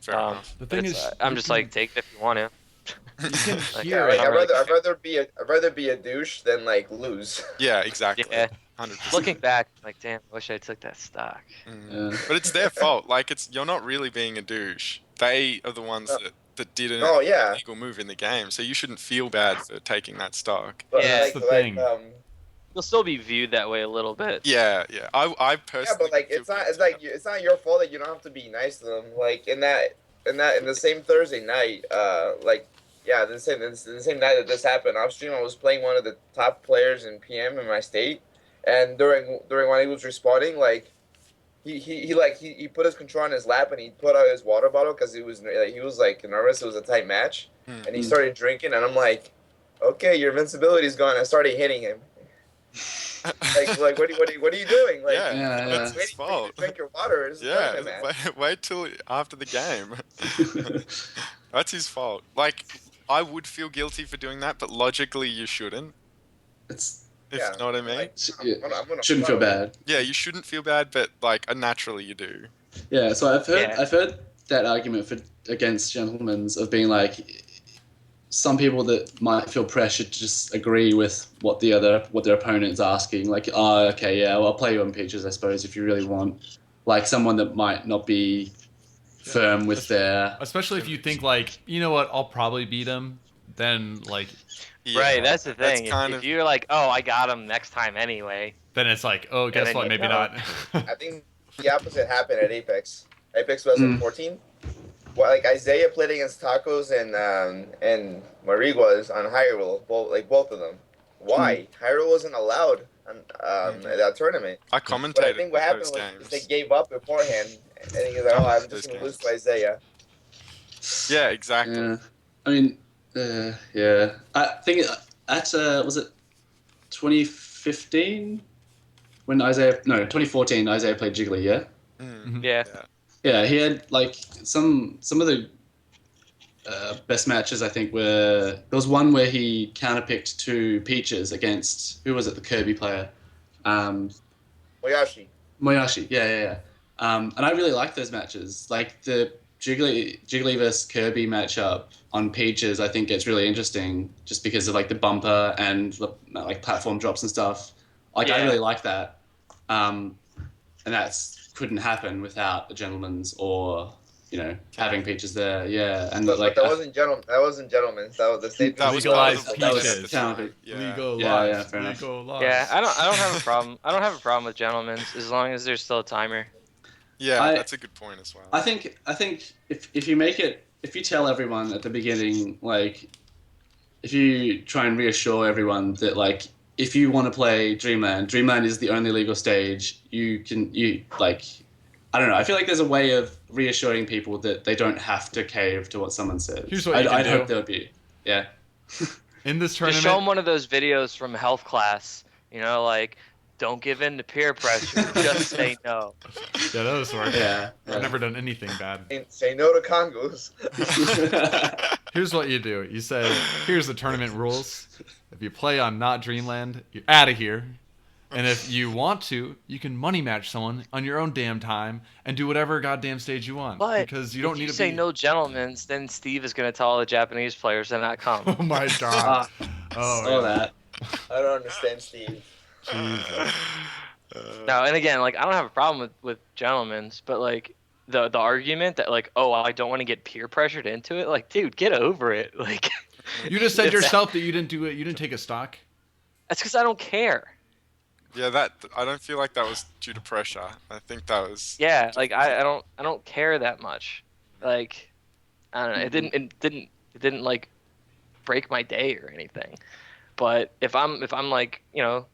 fair enough. The But thing it's, is, I'm you just can- like take it if you want to. You can Like, hear Yeah, it. like, I'm really I'd rather be a douche than like lose. Yeah, exactly. Yeah. 100%. Looking back, like damn, I wish I took that stock. Mm. Yeah. But it's their fault. Like you're not really being a douche. They are the ones that did an Oh yeah, illegal move in the game, so you shouldn't feel bad for taking that stock. but Yeah. That's the thing. You'll still be viewed that way a little bit. Yeah. I yeah, personally. but like feel it's not your fault that you don't have to be nice to them. Like in the same Thursday night, like yeah, the same night that this happened, off stream I was playing one of the top players in PM in my state, and during when he was respawning, like he put his control on his lap and he put out his water bottle because he was like nervous. It was a tight match, and he started drinking, and I'm like, okay, your invincibility is gone. I started hitting him. Like what are you doing? Like, Yeah, Yeah, that's waiting his for you fault. to drink your water is a Yeah, tournament match. wait till after the game. That's his fault. Like, I would feel guilty for doing that, but logically you shouldn't. It's If Yeah, you know what I mean? like, I'm gonna shouldn't feel bad. Yeah, you shouldn't feel bad, but like naturally you do. Yeah, so I've Yeah. heard that argument against gentlemen's of being like some people that might feel pressured to just agree with what their opponent's asking. Like, oh, okay, yeah, well, I'll play you on peaches, I suppose, if you really want. Like someone that might not be firm with their. Especially if you think like, you know what, I'll probably beat him. Then like, Yeah, Right, that's the thing. kind If of you're like, oh, I got him next time anyway. then it's like, oh, guess then what? you Maybe go. not. I think the opposite happened at Apex. Apex 2014. Well, like Isaiah played against Tacos and Mariguas on Hyrule, both of them. Why? Hyrule wasn't allowed at that tournament. I But I commentated think what happened those was games. they gave up beforehand, and he was like, "Oh, I'm just gonna lose to Isaiah." Yeah, exactly. Yeah, I mean, yeah. I think at was it 2015 when 2014 Isaiah played Jiggly, yeah. Yeah. Yeah, he had like some of the best matches. I think were there was one where he counterpicked 2 peaches against who was it? The Kirby player, Moyashi. Moyashi. Yeah. And I really like those matches. Like the Jiggly versus Kirby matchup on peaches, I think gets really interesting just because of like the bumper and the like platform drops and stuff. Like I Yeah. really like that. And that's couldn't happen without the gentleman's or having peaches there. Yeah, and But like that wasn't gentleman. That wasn't gentleman's. That was the state. That was Legalized part of the that was league at peaches. the time. counter- Yeah. Legalize. Yeah, fair enough. Legalize. Yeah, I don't have a problem. I don't have a problem with gentlemen's as long as there's still a timer. Yeah, that's a good point as well. I think if you make it, if you tell everyone at the beginning, like if you try and reassure everyone that like if you want to play Dreamland is the only legal stage. You like I don't know. I feel like there's a way of reassuring people that they don't have to cave to what someone says. Here's what you can I'd do. hope there would be. Yeah. in this Just tournament, show them one of those videos from health class. You know, like don't give in to peer pressure. Just say no. yeah, that was work. Yeah. I've never done anything bad. Say no to Congos. Here's what you do. You say, here's the tournament rules. If you play on not Dreamland, you're out of here. And if you want to, you can money match someone on your own damn time and do whatever goddamn stage you want. But because you don't if need you to say be... no gentlemen's, then Steve is going to tell all the Japanese players to not come. Oh my god. Oh, Saw yeah. that. I don't understand, Steve. Jesus. No, and again, like I don't have a problem with gentlemen's, but like the argument that like, oh, I don't want to get peer pressured into it, like, dude, get over it. Like, You just said It's- yourself that you didn't do it. You didn't take a stock. that's because I don't care. Yeah, that I don't feel like that was due to pressure. I think that was. Yeah, like I don't care that much. Like, I don't know. It didn't like break my day or anything. But if I'm like, you know,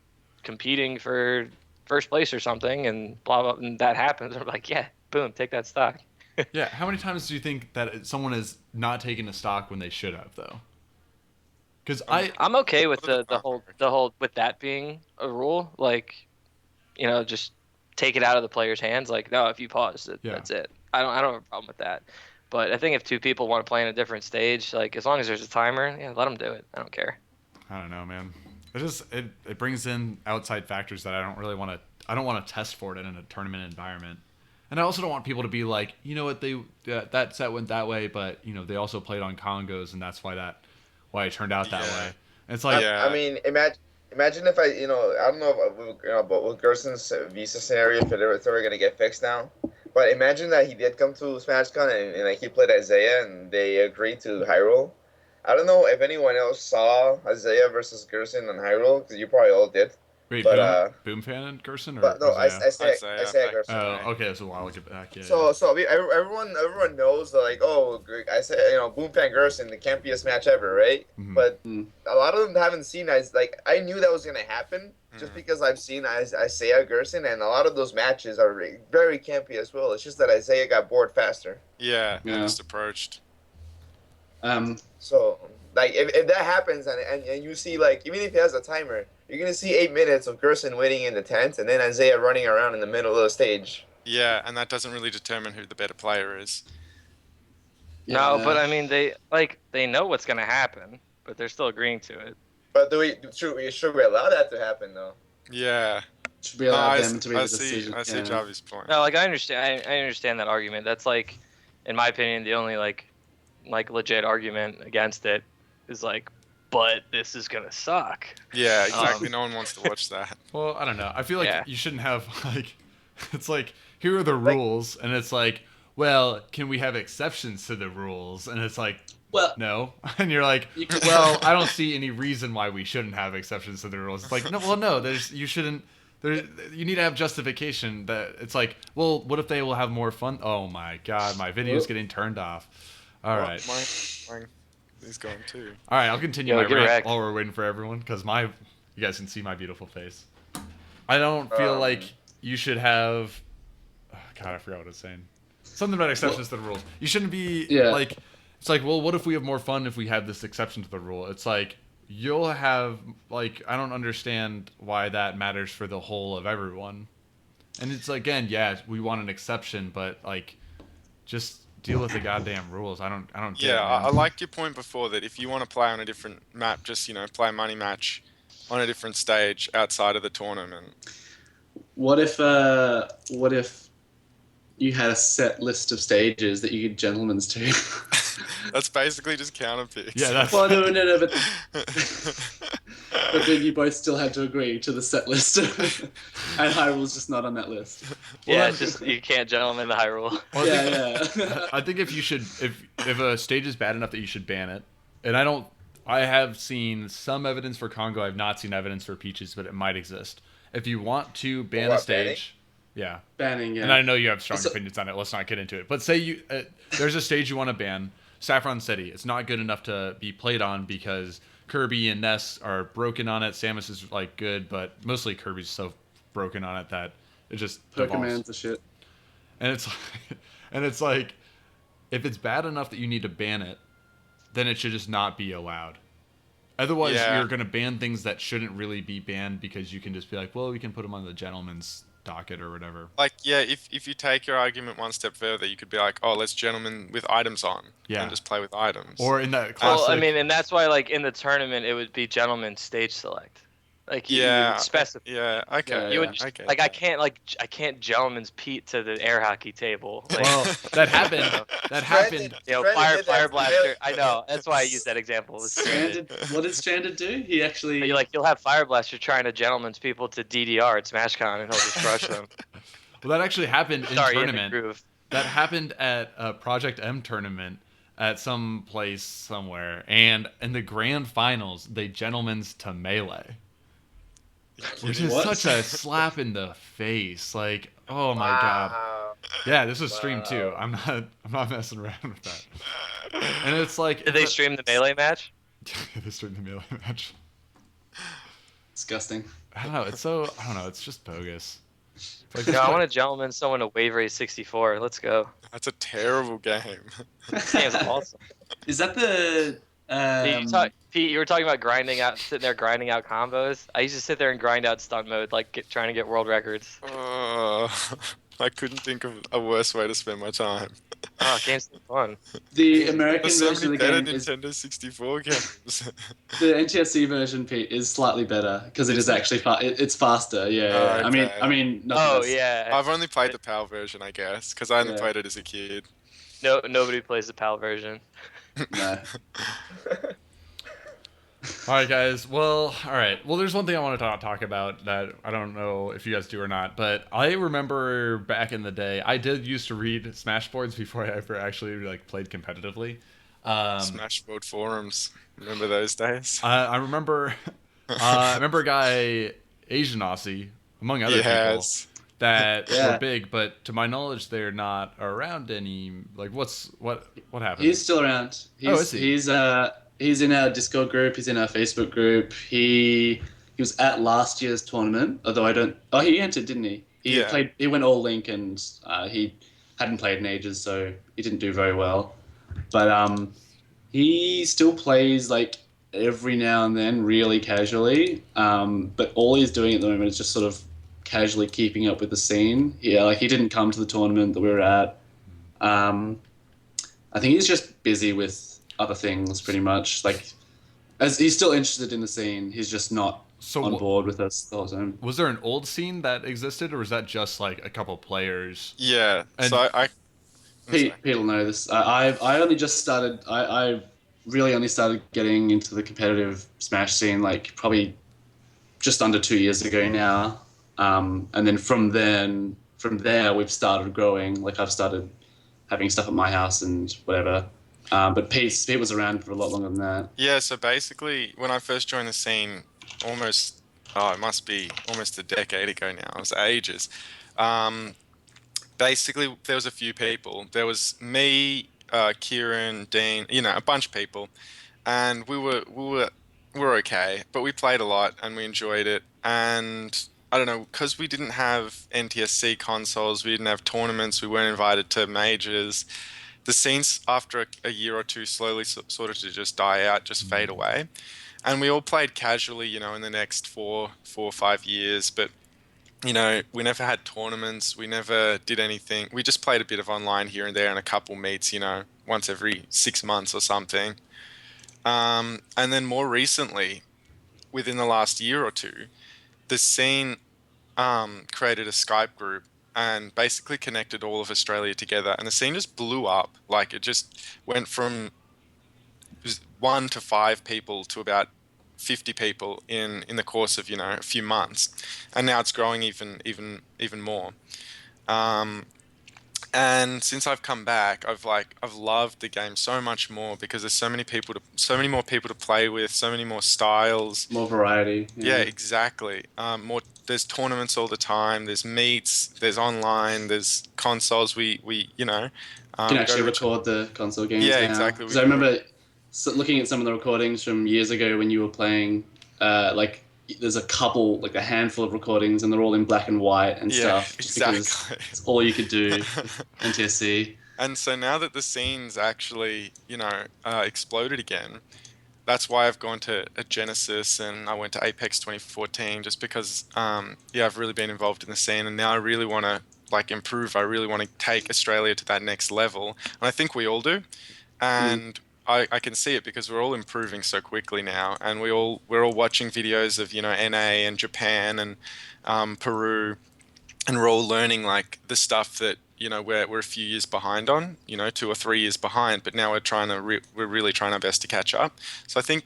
competing for first place or something and blah blah, and that happens, I'm like, yeah, boom, take that stock. Yeah. How many times do you think that someone is not taking a stock when they should have, though? Because I'm okay with What are the the whole with that being a rule. Like, you know, just take it out of the player's hands. Like, no, if you pause, Yeah. that's it. I don't have a problem with that. But I think if two people want to play in a different stage, like as long as there's a timer, yeah, let them do it. I don't care. I don't know, man. It brings in outside factors that I don't really want to. I don't want to test for it in a tournament environment, and I also don't want people to be like, you know what, that set went that way, but you know they also played on Congos, and that's why it turned out that Yeah. way. And it's like, Yeah. I mean, imagine if I don't know if, but with Gerson's visa scenario, if it's ever gonna get fixed now. But imagine that he did come to SmashCon and like he played Isaiah and they agreed to Hyrule. I don't know if anyone else saw Isaiah versus Gerson on Hyrule, because you probably all did. wait, But Boom Fan and Gerson or but no, Isaiah? Isaiah back- Gerson. Oh, okay, that's a while back. Yeah. Everyone knows that, like, oh, I said, Boom Fan Gerson, it can't be a match ever, right? Mhm. But Mm. a lot of them haven't seen I knew that was gonna happen just Mhm. because I've seen Isaiah Gerson, and a lot of those matches are very campy as well. It's just that Isaiah got bored faster. Yeah, Yeah. just approached. So, like, if that happens and you see, like, even if he has a timer, you're gonna see 8 minutes of Gerson waiting in the tent and then Isaiah running around in the middle of the stage. Yeah, and that doesn't really determine who the better player is. No, Yeah. but I mean they know what's gonna happen, but they're still agreeing to it. But should we allow that to happen though? Yeah. should be No, allowed I, them to make I the see. decision. I see Yeah. Javi's point. No, like I understand that argument. That's like, in my opinion, the only like legit argument against it is like, but this is gonna suck. Yeah, exactly. No one wants to watch that. Well, I don't know. I feel like Yeah. you shouldn't have like. It's like, here are the rules, and it's like, well, can we have exceptions to the rules? And it's like, Well, no. And you're like, You could- well, I don't see any reason why we shouldn't have exceptions to the rules. It's like, no. You shouldn't. You need to have justification. That it's like, well, what if they will have more fun? Oh my god, my video's Whoop. getting turned off. All right, Mine is going too. all right. I'll continue Yo, my get rant wrecked. while we're waiting for everyone, because you guys can see my beautiful face. I don't feel like you should have. Oh, god, I forgot what I was saying. Something about exceptions to the rules. You shouldn't be Yeah. like. It's like, well, what if we have more fun if we have this exception to the rule? It's like, you'll have, like, I don't understand why that matters for the whole of everyone. And it's, again, yeah, we want an exception, but, like, just deal with the goddamn rules. I don't get Yeah, it, man. I liked your point before that if you want to play on a different map, just play a money match on a different stage outside of the tournament. what if you had a set list of stages that you could gentlemen's to? That's basically just counter picks. Yeah, that's... Well, no, but then you both still had to agree to the set list, and Hyrule's just not on that list. Well, Yeah, that- just you can't gentleman the Hyrule. Well, Yeah. I think if a stage is bad enough that you should ban it, and I have seen some evidence for Congo. I've not seen evidence for Peaches, but it might exist. If you want to ban a What, stage, yeah. Banning, yeah. And I know you have strong So- opinions on it. Let's not get into it. But say there's a stage you want to ban, Saffron City. It's not good enough to be played on because Kirby and Ness are broken on it. Samus is like good, but mostly Kirby's so broken on it that it just devolves. Pokemon's a shit. And it's like, if it's bad enough that you need to ban it, then it should just not be allowed. Otherwise, Yeah. you're going to ban things that shouldn't really be banned because you can just be like, well, we can put them on the gentleman's docket or whatever. Like, yeah, if you take your argument one step further, you could be like, oh, let's gentlemen with items on Yeah. and just play with items. Or in that classic. Well, I mean, and that's why, like, in the tournament, it would be gentlemen stage select. Like, you would specify. Yeah, okay. You would Yeah, just, I like, get I can't gentleman's Pete to the air hockey table. Like, Well, that happened. That happened. you know, Stranded did that fire to blaster. me. I know. That's why I used that example. It was Stranded. Stranded. What did Stranded do? He actually. You'll have fire blaster trying to gentleman's people to DDR at SmashCon, and he'll just crush them. Well, that actually happened in Sorry, in the tournament. groove. That happened at a Project M tournament at some place somewhere, and in the grand finals, they gentlemen's to melee, which is What? such a slap in the face. Like, oh my god. Wow. Yeah, this was streamed too. Wow. I'm not messing around with that. And it's like, Did they stream the melee match? they streamed the melee match. Disgusting. I don't know. It's so I don't know. It's just bogus. It's like, No, I want a gentleman, someone to Wave Race 64. Let's go. That's a terrible game. This game's awesome. Is that the? Pete, you were talking about sitting there grinding out combos. I used to sit there and grind out stunt mode, like trying to get world records. I couldn't think of a worse way to spend my time. Oh, game's so fun. The American There's so version many of the better game is Nintendo 64 games. the NTSC version. Pete is slightly better because it is actually it's faster. Yeah. Oh, I okay. mean. nothing Oh else. yeah. I've only played the PAL version, I guess, because I only Yeah. played it as a kid. No, nobody plays the PAL version. No. all right, guys. Well, all right. Well, there's one thing I want to talk about that I don't know if you guys do or not, but I remember back in the day, I did used to read Smash boards before I ever actually like played competitively. Smash World forums. Remember those days? I remember, I remember a guy, Asian Aussie, among other Yes. people, that Yeah. were big, but to my knowledge, they're not around any. Like, what happened? He's still around. Is he? He's in our Discord group. He's in our Facebook group. He was at last year's tournament. Although I don't. Oh, he entered, didn't he? He Yeah. played. He went all link, and he hadn't played in ages, so he didn't do very well. But he still plays like every now and then, really casually. But all he's doing at the moment is just sort of casually keeping up with the scene. Yeah, like he didn't come to the tournament that we were at. I think he's just busy with other things, pretty much. Like, as he's still interested in the scene, he's just not on board with us the whole time. Was there an old scene that existed, or was that just like a couple players? Yeah. And- So I Pete will know this. I only just started. I really only started getting into the competitive Smash scene like probably just under 2 years ago now. And then from there we've started growing. Like I've started having stuff at my house and whatever. But Pete was around for a lot longer than that. Yeah, so basically, when I first joined the scene, it must be almost a decade ago now. It was ages. Basically, there was a few people. There was me, Kieran, Dean, a bunch of people, and we were okay, but we played a lot and we enjoyed it. And I don't know, because we didn't have NTSC consoles, we didn't have tournaments, we weren't invited to majors. The scenes after a year or two slowly sort of just die out, just fade away. And we all played casually, in the next 4 or 5 years. But, we never had tournaments. We never did anything. We just played a bit of online here and there and a couple meets, once every 6 months or something. And then more recently, within the last year or two, the scene created a Skype group and basically connected all of Australia together, and the scene just blew up. Like it just went from 1 to 5 people to about 50 people in the course of a few months, and now it's growing even more. And since I've come back, I've loved the game so much more because there's so many more people to play with, so many more styles, more variety. Yeah, exactly. There's tournaments all the time. There's meets. There's online. There's consoles. We you can actually record the console games. Yeah, now. exactly. Because I remember looking at some of the recordings from years ago when you were playing. There's a handful of recordings, and they're all in black and white and stuff. Just exactly. because it's all you could do. NTSC. And so now that the scene's actually exploded again, that's why I've gone to a Genesis and I went to Apex 2014 just because yeah, I've really been involved in the scene and now I really want to like improve. I really want to take Australia to that next level, and I think we all do. And I can see it because we're all improving so quickly now, and we're all watching videos of NA and Japan and Peru, and we're all learning like the stuff that we're a few years behind on, 2 or 3 years behind, but now we're really trying our best to catch up. So I think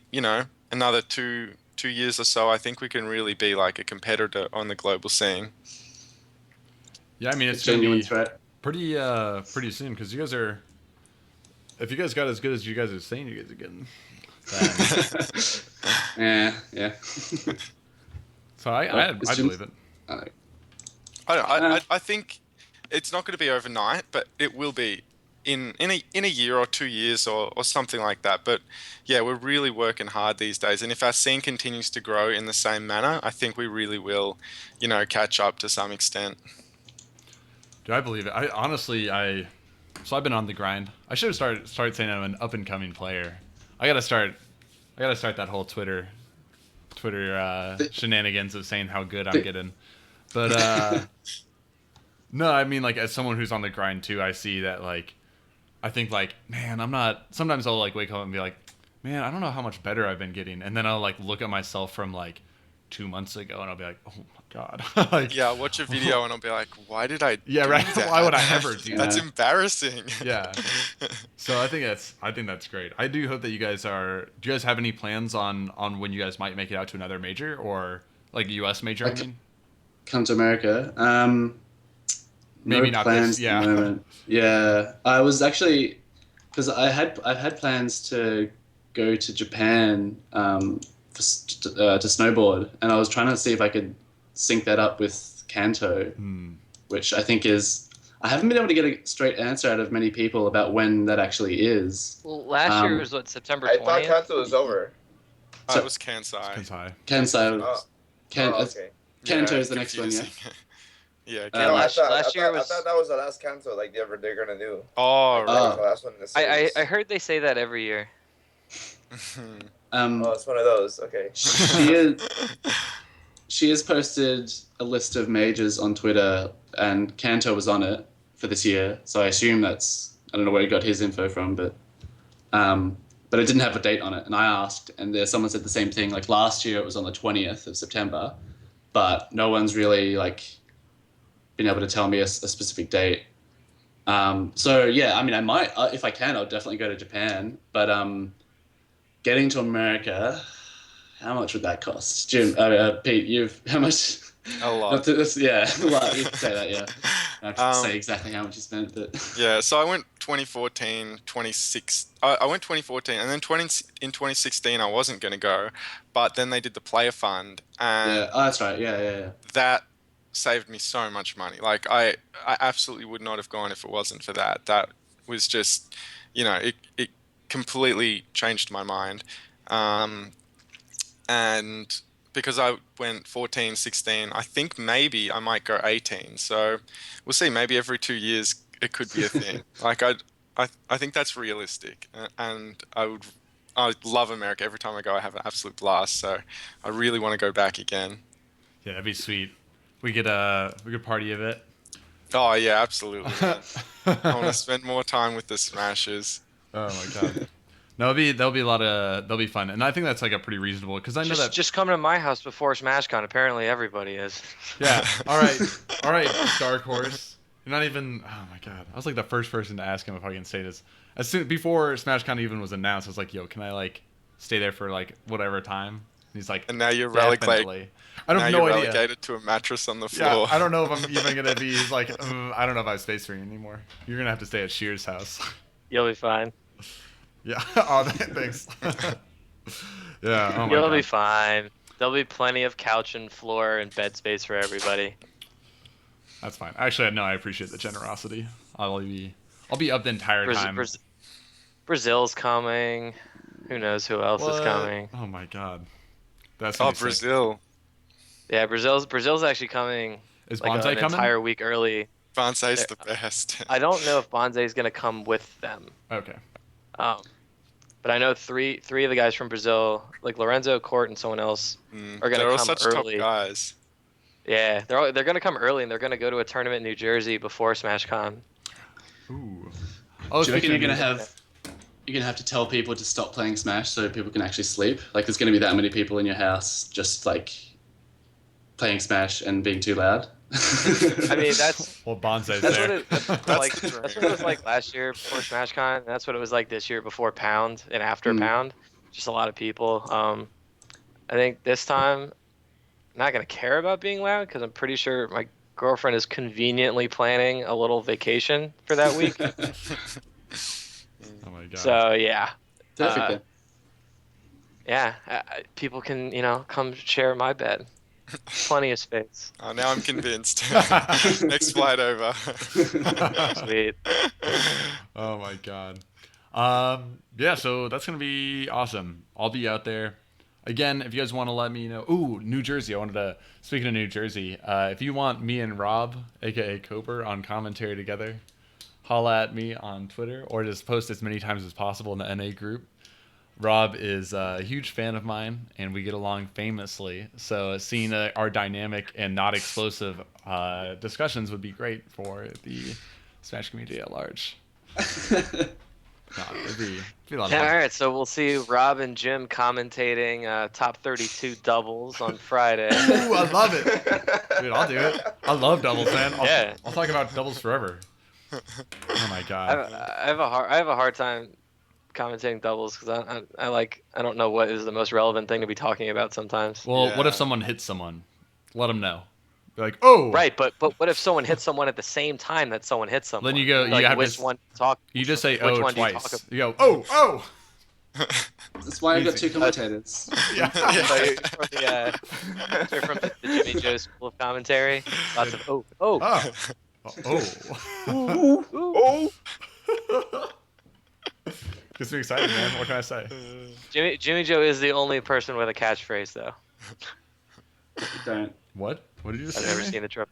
another two years or so, I think we can really be like a competitor on the global scene. Yeah, I mean A it's gonna genuine be threat. pretty soon because you guys are. If you guys got as good as you guys are saying you guys are getting, then Yeah. so I believe it. Uh, I think it's not going to be overnight, but it will be in a year or 2 years or something like that. But yeah, we're really working hard these days, and if our scene continues to grow in the same manner, I think we really will, catch up to some extent. Do I believe it? I honestly so I've been on the grind. I should have started saying I'm an up and coming player. I gotta start that whole Twitter shenanigans of saying how good I'm getting. But no, I mean like as someone who's on the grind too, I see that like I think like man, I'm not. Sometimes I'll like wake up and be like, man, I don't know how much better I've been getting, and then I'll like look at myself from like 2 months ago and I'll be like, oh my god, like Yeah, I'll watch a video and I'll be like, why did I yeah do right. that? Why would I ever do That's that? embarrassing. Yeah. So I think that's great. I do hope that you guys are. Do you guys have any plans on when you guys might make it out to another major or like a U.S. major? I Like- mean, Come to America. Maybe No not plans this. Yeah. at the moment. Yeah, I was actually because I've had plans to go to Japan to snowboard, and I was trying to see if I could sync that up with Kanto, which I think is. I haven't been able to get a straight answer out of many people about when that actually is. Well, last year was what, September I thought 20th? Kanto was over. It was Kansai. It's high. Kansai. Oh, okay. Kanto Yeah, is the next one, yeah. confusing. Yeah, No, last year I was. thought that was the last Kanto like they're gonna do. Oh, Like, that was right. the last one in the I series. heard they say that every year. Oh, it's one of those. Okay. She has posted a list of majors on Twitter, and Kanto was on it for this year. So I assume I don't know where he got his info from, but it didn't have a date on it. And I asked, and someone said the same thing. Like last year, it was on the 20th of September, but no one's really like been able to tell me a specific date. So yeah, I mean, I might if I can, I'll definitely go to Japan. But getting to America. How much would that cost, Jim? Pete, how much? A lot. Yeah, a lot. You can say that. Yeah, I have to say exactly how much you spent, but Yeah, so I went 2014, 26. I went 2014, and then in 2016 I wasn't going to go, but then they did the player fund, and yeah, that's right. Yeah. that saved me so much money. Like I absolutely would not have gone if it wasn't for that. That was just, it completely changed my mind. And because I went 14, 16, I think maybe I might go 18. So we'll see. Maybe every 2 years it could be a thing. Like I think that's realistic, and I love America. Every time I go, I have an absolute blast. So I really want to go back again. Yeah, that'd be sweet. We could party a bit. Oh yeah, absolutely. Man. I want to spend more time with the Smashers. Oh my god. No, there'll be fun, and I think that's like a pretty reasonable because I know that. Just come to my house before SmashCon. Apparently, everybody is. Yeah. All right, Dark Horse. You're not even. Oh my god. I was like the first person to ask him if I can stay this. Before SmashCon even was announced, I was like, "Yo, can I like stay there for like whatever time?" And he's like, And now you're "Definitely." I now have you're no idea. relegated to a mattress on the Yeah, floor. I don't know if I'm even gonna be. He's like, I don't know if I have space for you anymore. You're gonna have to stay at Shear's house. You'll be fine. Yeah. Oh, thanks. Yeah. Oh my You'll god. be fine. There'll be plenty of couch and floor and bed space for everybody. That's fine. Actually, no, I appreciate the generosity. I'll be up the entire time. Brazil's coming. Who knows who else is What? coming? Oh my god. That's Oh, gonna be sick. Brazil. Yeah, Brazil's actually coming Is like Bonsai an coming? entire week early. Bonsai's the best. I don't know if Bonsai's gonna come with them. Okay. But I know three of the guys from Brazil, like Lorenzo, Court, and someone else, are gonna They're all come such early. top guys. Yeah, they're gonna come early, and they're gonna go to a tournament in New Jersey before SmashCon. Ooh. Do you reckon you're speaking gonna have to tell people to stop playing Smash so people can actually sleep? Like, there's gonna be that many people in your house just like playing Smash and being too loud. I mean, that's well, Bonsai's that's there. what it that's That's like. the That's dream. what it was like last year before SmashCon. And that's what it was like this year before Pound and after Mm. Pound. Just a lot of people. I think this time I'm not gonna care about being loud because I'm pretty sure my girlfriend is conveniently planning a little vacation for that week. Oh my god. So yeah, Perfect then. yeah, people can come share my bed. Plenty of space. Oh, now I'm convinced. Next flight over. Sweet. Oh my god. Yeah, so that's gonna be awesome. I'll be out there. Again, if you guys want to let me know. Ooh, New Jersey. Speaking of New Jersey, if you want me and Rob, aka Cooper, on commentary together, holla at me on Twitter or just post as many times as possible in the NA group. Rob is a huge fan of mine, and we get along famously. So seeing our dynamic and not explosive discussions would be great for the Smash community at large. It'd be a lot of All fun. right, so we'll see Rob and Jim commentating top 32 doubles on Friday. Ooh, I love it. Dude, I'll do it. I love doubles, man. I'll talk about doubles forever. Oh my god. I have a hard time commentating doubles because I don't know what is the most relevant thing to be talking about sometimes. Well, what if Yeah. someone hits someone? Let them know. Be like, oh. Right, but what if someone hits someone at the same time that someone hits someone? Then you go. Like, you have which to. one to talk? You just say which oh one do you twice. talk You go oh. That's why I've got Easy. two commentators. Yeah. So you're from the Jimmy Joe school of commentary. Lots of oh. Oh. Oh. Gets me excited, man. What can I say? Jimmy Joe is the only person with a catchphrase though. Don't. What? What did you just I've say? never man? seen the trip.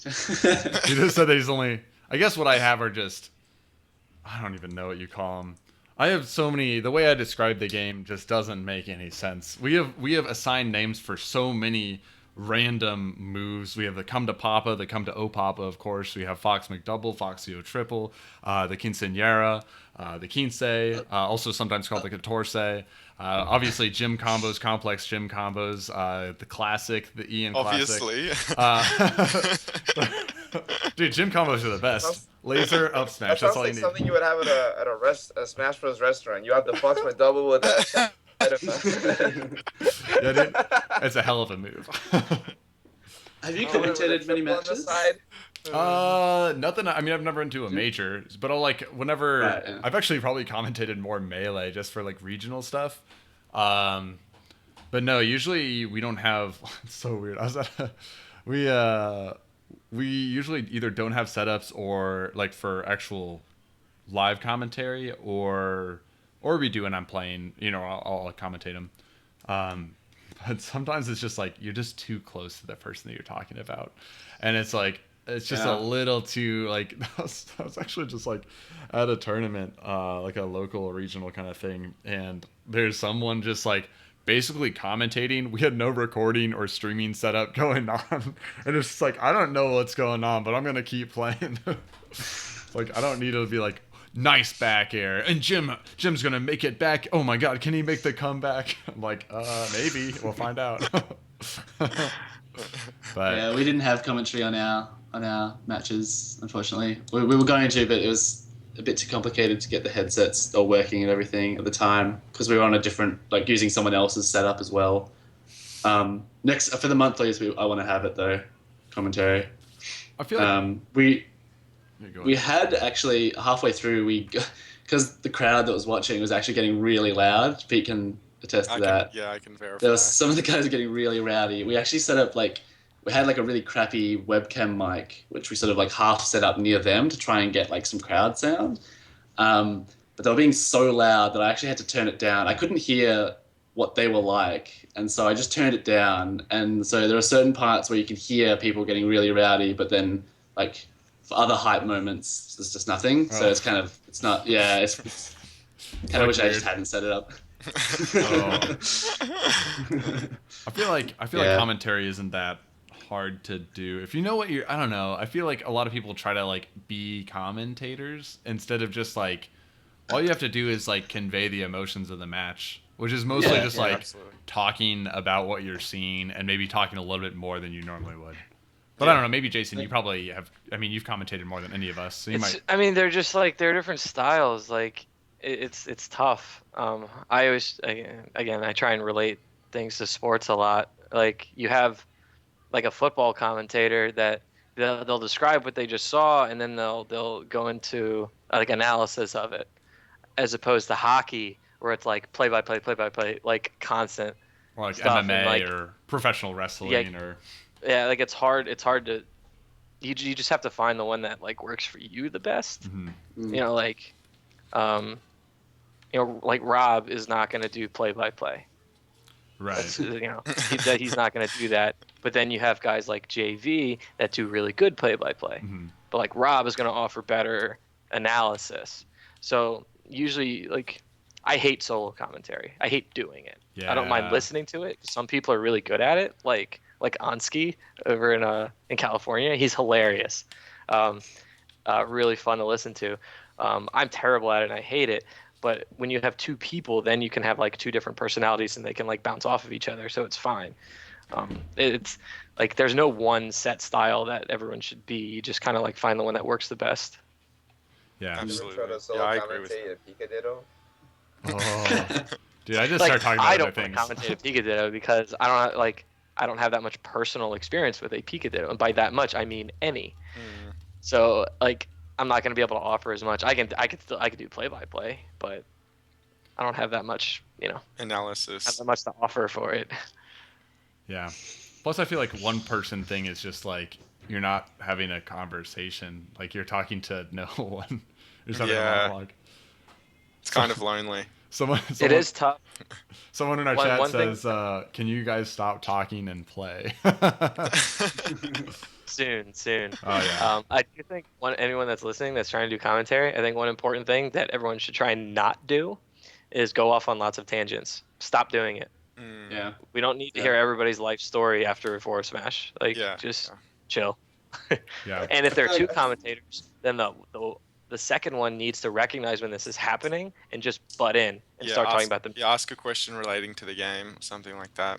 He just said that he's only. I guess what I have are just. I don't even know what you call them. I have so many. The way I describe the game just doesn't make any sense. We have assigned names for so many random moves. We have the come to Papa, the come to O Papa, of course. We have Fox McDouble, Foxio Triple, the Quinceañera, the Quince, also sometimes called the Catorce. Obviously, gym combos, complex gym combos, the classic, the Ian classic. Obviously. Dude, gym combos are the best. Laser up smash. That That's sounds all like you need. something you would have at a Smash Bros restaurant. You have the Fox my double with that. Yeah, dude, it's a hell of a move. Have you commentated many matches? Nothing. I mean, I've never been to a major, but I'll whenever. Right, yeah. I've actually probably commentated more Melee just for regional stuff. But no, usually we don't have. It's so weird. I was at we usually either don't have setups or for actual live commentary or we do and I'm playing. I'll commentate them. But sometimes it's just you're just too close to the person that you're talking about, and it's just a little too I was actually just at a tournament, a local or regional kind of thing, and there's someone just basically commentating. We had no recording or streaming setup going on, and it's just I don't know what's going on, but I'm gonna keep playing. I don't need to be nice back air, and Jim's gonna make it back. Oh my god, can he make the comeback? I'm maybe we'll find out. But Yeah, we didn't have commentary on our matches, unfortunately. We were going to, but it was a bit too complicated to get the headsets all working and everything at the time because we were on a different, using someone else's setup as well. Next for the monthlies, I want to have it though, commentary. I feel like we had actually halfway through because the crowd that was watching was actually getting really loud. Pete can attest to that. I can verify. There was some of the guys getting really rowdy. We actually set up we had a really crappy webcam mic, which we sort of half set up near them to try and get some crowd sound. But they were being so loud that I actually had to turn it down. I couldn't hear what they were like, and so I just turned it down. And so there are certain parts where you can hear people getting really rowdy, but then for other hype moments, there's just nothing. So it's kind of, it's not, yeah, it's Kind of wish I weird. just hadn't set it up. Oh. I feel like Yeah. commentary isn't that hard to do. If you know what you're, I don't know. I feel like a lot of people try to like be commentators instead of just like all you have to do is like convey the emotions of the match, which is mostly Yeah, just yeah, like absolutely. talking about what you're seeing and maybe talking a little bit more than you normally would. But I Yeah. don't know. Maybe Jason, you probably have. I mean, you've commentated more than any of us, so you might. I mean, they're just like they're different styles. Like it's tough. I always again I try and relate things to sports a lot. Like you have like a football commentator that they'll describe what they just saw and then they'll go into like analysis of it, as opposed to hockey where it's like play by play, like constant Or like stuff and MMA like or professional wrestling or yeah, like it's hard to you just have to find the one that like works for you the best. You know, like like Rob is not going to do play by play. right. You know, he's not going to do that. But then you have guys like JV that do really good play by play. But like Rob is going to offer better analysis. So usually, like, I hate solo commentary. I hate doing it. I don't mind Yeah. listening to it. Some people are really good at it, like Ansky over in California. He's hilarious. Really fun to listen to. I'm terrible at it and I hate it. But when you have two people, then you can have like two different personalities and they can like bounce off of each other. So it's fine. It's like there's no one set style that everyone should be. You just kind of like find the one that works the best. Yeah. Absolutely. Ever try to solo Yeah, I agree with commentate a Picadillo? Oh. Dude, I just Like start talking about I other don't want things. to commentate a Picadillo because I don't have that much personal experience with a Picadillo, and by that much I mean any. So like I'm not going to be able to offer as much. I could do play by play, but I don't have that much, not Analysis. that much to offer for it. Yeah. Plus, I feel like one person thing is just like you're not having a conversation. Like you're talking to no one. You're just having a Yeah. monologue. It's kind of lonely. Someone It is tough. Someone in our One- chat one thing- says, "Can you guys stop talking and play?" Soon. Oh yeah. I do think anyone that's listening that's trying to do commentary, I think one important thing that everyone should try and not do is go off on lots of tangents. Stop doing it. Yeah. We don't need to hear everybody's life story after a forward smash. Like, Yeah, just chill. Yeah. And if there are two commentators, then the second one needs to recognize when this is happening and just butt in and start talking about them. Yeah, ask a question relating to the game, something like that.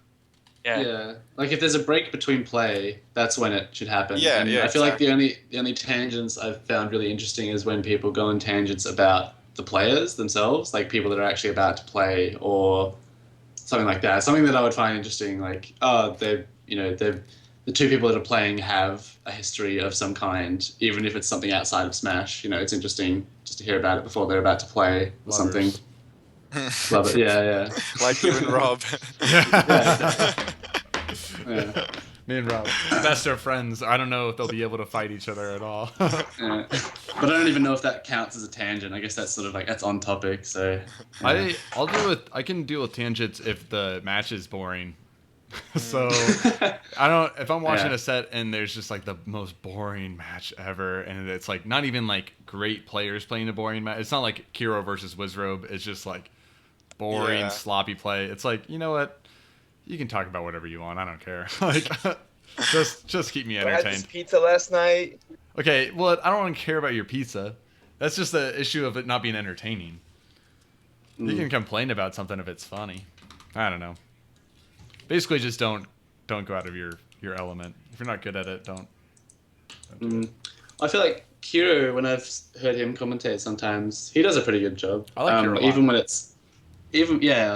Yeah. Like if there's a break between play, that's when it should happen. Yeah, and yeah, I feel like exactly. the only tangents I've found really interesting is when people go on tangents about the players themselves, like people that are actually about to play or something like that. Something that I would find interesting, like the two people that are playing have a history of some kind, even if it's something outside of Smash. It's interesting just to hear about it before they're about to play or something. Lovers. Love it. Yeah. Like you and Rob. Yeah. Me and Rob, best of friends. I don't know if they'll be able to fight each other at all. Yeah. But I don't even know if that counts as a tangent. I guess that's sort of like that's on topic. So yeah. I can deal with tangents if the match is boring. So if I'm watching Yeah. a set and there's just like the most boring match ever, and it's like not even like great players playing a boring match. It's not like Kiro versus Wizrobe. It's just like boring, Yeah. sloppy play. It's like, you know what? You can talk about whatever you want. I don't care. Like, just keep me I had this entertained. pizza last night. Okay, well, I don't care about your pizza. That's just the issue of it not being entertaining. You can complain about something if it's funny. I don't know. Basically, just don't go out of your element. If you're not good at it, don't do it. I feel like Kiro, when I've heard him commentate sometimes, he does a pretty good job. I like Kiro a lot. Even when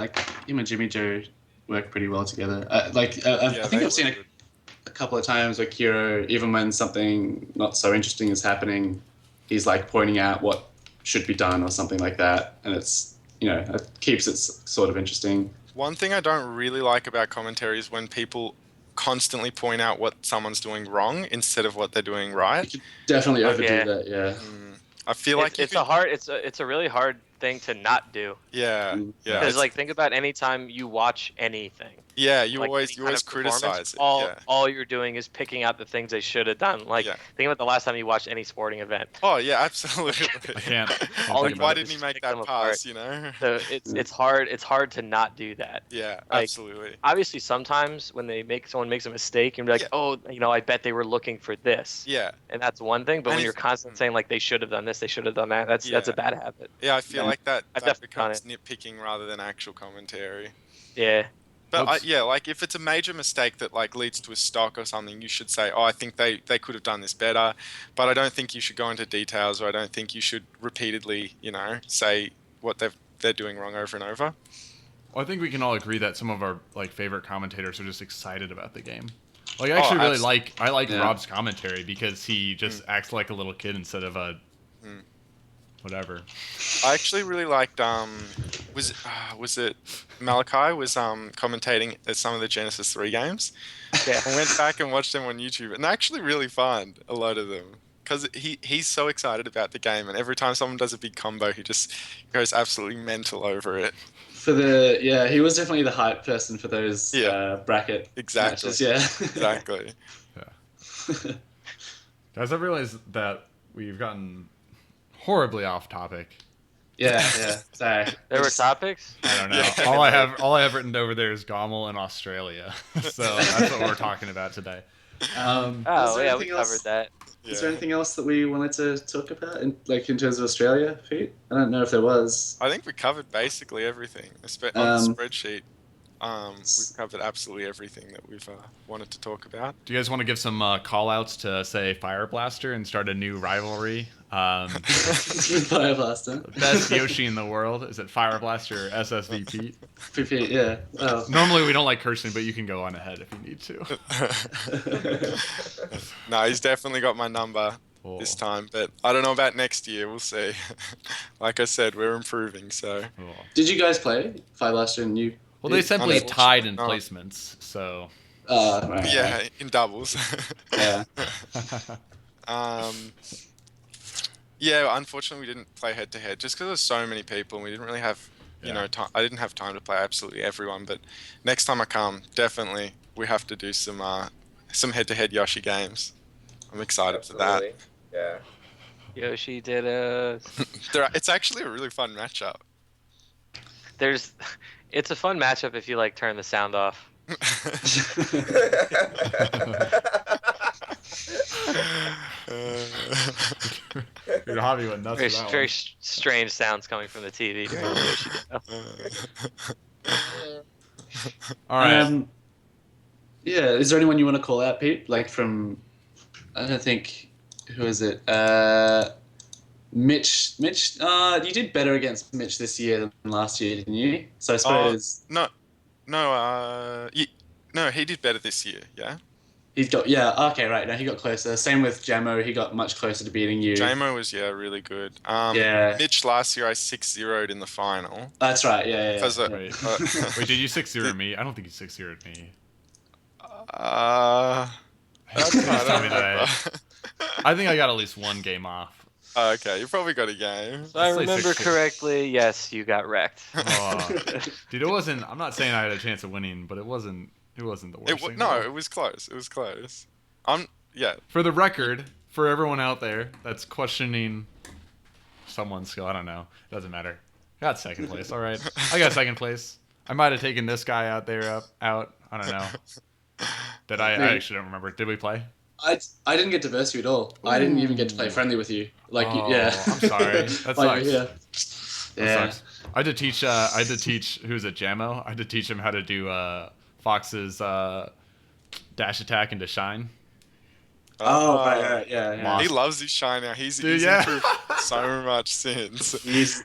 like him and Jimmy Joe work pretty well together. I think I've seen a couple of times where Kiro, even when something not so interesting is happening, he's like pointing out what should be done or something like that, and it's it keeps it sort of interesting. One thing I don't really like about commentary is when people constantly point out what someone's doing wrong instead of what they're doing right. You could definitely overdo Yeah. that. Yeah. I feel like it's a really hard thing to not do. Yeah, yeah. Because like think about any time you watch anything. Yeah, you Like, always any kind of performance, criticize it. all you're doing is picking out the things they should have done. Like think about the last time you watched any sporting event. Oh yeah, absolutely. I can't All think you about Why it. didn't he just make pick that them pass? apart. You know. So it's hard to not do that. Yeah, Like, absolutely. Obviously, sometimes when someone makes a mistake, and be like, oh, I bet they were looking for this. Yeah. And that's one thing. But And when if- you're constantly saying like they should have done this, they should have done that, that's a bad habit. Yeah, I feel like that I've that definitely done becomes nitpicking rather than actual commentary. Yeah. But What's- like if it's a major mistake that like leads to a stock or something, you should say, "Oh, I think they could have done this better." But I don't think you should go into details, or I don't think you should repeatedly, say what they're doing wrong over and over. Well, I think we can all agree that some of our like favorite commentators are just excited about the game. Like I actually really like Rob's commentary because he just acts like a little kid instead of a whatever. I actually really liked was it Malachi was commentating at some of the Genesis 3 games. Yeah. I went back and watched them on YouTube, and they're actually really fun, a lot of them. Because he's so excited about the game, and every time someone does a big combo, he just goes absolutely mental over it. He was definitely the hype person for those bracket Exactly. matches. Yeah. Exactly. Guys, I realize that we've gotten horribly off topic. Yeah. Sorry. There were topics. I don't know. Yeah. All I have written over there is Gommel and Australia. So that's what we're talking about today. Oh yeah, we covered that. Is there anything else that we wanted to talk about, in terms of Australia, Pete? I don't know if there was. I think we covered basically everything. On the spreadsheet, we've covered absolutely everything that we've wanted to talk about. Do you guys want to give some call outs to, say, Fire Blaster and start a new rivalry? Fire Blaster. Best Yoshi in the world. Is it Fire Blaster or SSB Pete, yeah. Oh. Normally we don't like cursing, but you can go on ahead if you need to. No, he's definitely got my number this time, but I don't know about next year. We'll see. Like I said, we're improving, so. Did you guys play Fire Blaster and you? Well, they simply tied in No. placements, so. Right. Yeah, in doubles. Yeah. Yeah, unfortunately, we didn't play head to head just because there's so many people, and we didn't really have, time. I didn't have time to play absolutely everyone. But next time I come, definitely we have to do some head to head Yoshi games. I'm excited for that. Yeah. Yoshi did a. It's actually a really fun matchup. It's a fun matchup if you like turn the sound off. Your hobby went nuts Very, for that very one. strange sounds coming from the TV during the Yoshi demo. All right. Yeah. Is there anyone you want to call out, Pete? Like from, I don't think, who is it? Mitch. You did better against Mitch this year than last year, didn't you? So I suppose. No, he did better this year. Yeah. He's got okay, right. No, he got closer. Same with Jamo, he got much closer to beating you. Jamo was really good. Yeah. Mitch last year I 6-0'd in the final. That's right. Yeah. Because Wait, did you 6-0 me? I don't think you 6-0'd me. Please tell me that I think I got at least one game off. Okay, you probably got a game. If I Let's say remember 6-2. correctly, yes, you got wrecked. Dude, it wasn't. I'm not saying I had a chance of winning, but it wasn't. It wasn't the worst thing. No, it was close. It was close. Yeah. For the record, for everyone out there that's questioning someone's skill, I don't know. It doesn't matter. I got second place. All right, I got second place. I might have taken this guy out there out. I don't know. Did I actually don't remember. Did we play? I didn't get to verse you at all. I didn't even get to play friendly with you. I'm sorry. That sucks. Yeah. That sucks. I had to teach. Who's it? Jamo. I had to teach him how to do Fox's dash attack into shine. Oh, right, yeah. He loves his shine now. He's yeah. improved so much since. He's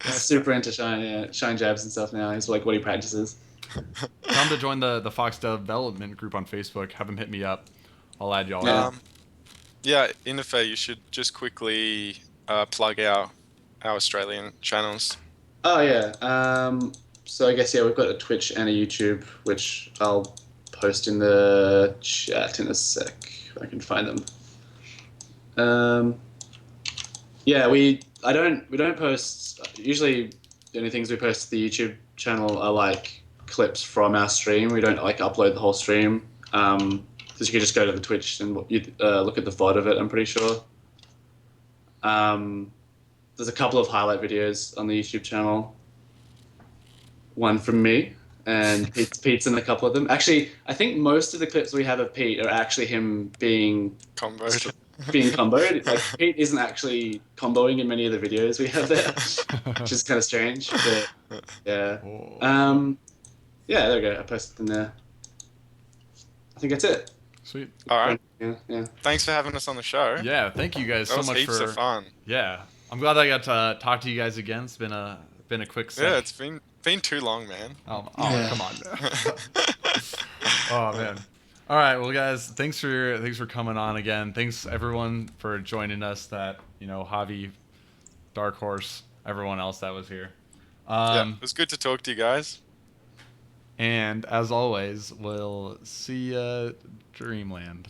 super into shine jabs and stuff now. He's like what he practices. Tell him to join the Fox development group on Facebook. Have him hit me up. I'll add y'all. In the fair, you should just quickly plug our Australian channels. Oh yeah. So I guess we've got a Twitch and a YouTube, which I'll post in the chat in a sec if I can find them. We We don't post. Usually, the only things we post to the YouTube channel are like clips from our stream. We don't like upload the whole stream. Because you can just go to the Twitch and you look at the VOD of it. I'm pretty sure. There's a couple of highlight videos on the YouTube channel. One from me, and Pete's in a couple of them. Actually, I think most of the clips we have of Pete are actually him being Comboed. comboed. Like Pete isn't actually comboing in many of the videos we have there, which is kind of strange. But yeah, yeah, there we go. I posted them there. I think that's it. Sweet. All right. Yeah. Thanks for having us on the show. Yeah, thank you guys That so was much heaps for. of fun. Yeah, I'm glad I got to talk to you guys again. It's been a quick set. Yeah, it's been too long, man. Oh, Yeah. come on. Oh man. All right, well guys, thanks for coming on again. Thanks everyone for joining us. That Javi, Dark Horse, everyone else that was here. Yeah, it was good to talk to you guys. And as always, we'll see ya, Dreamland.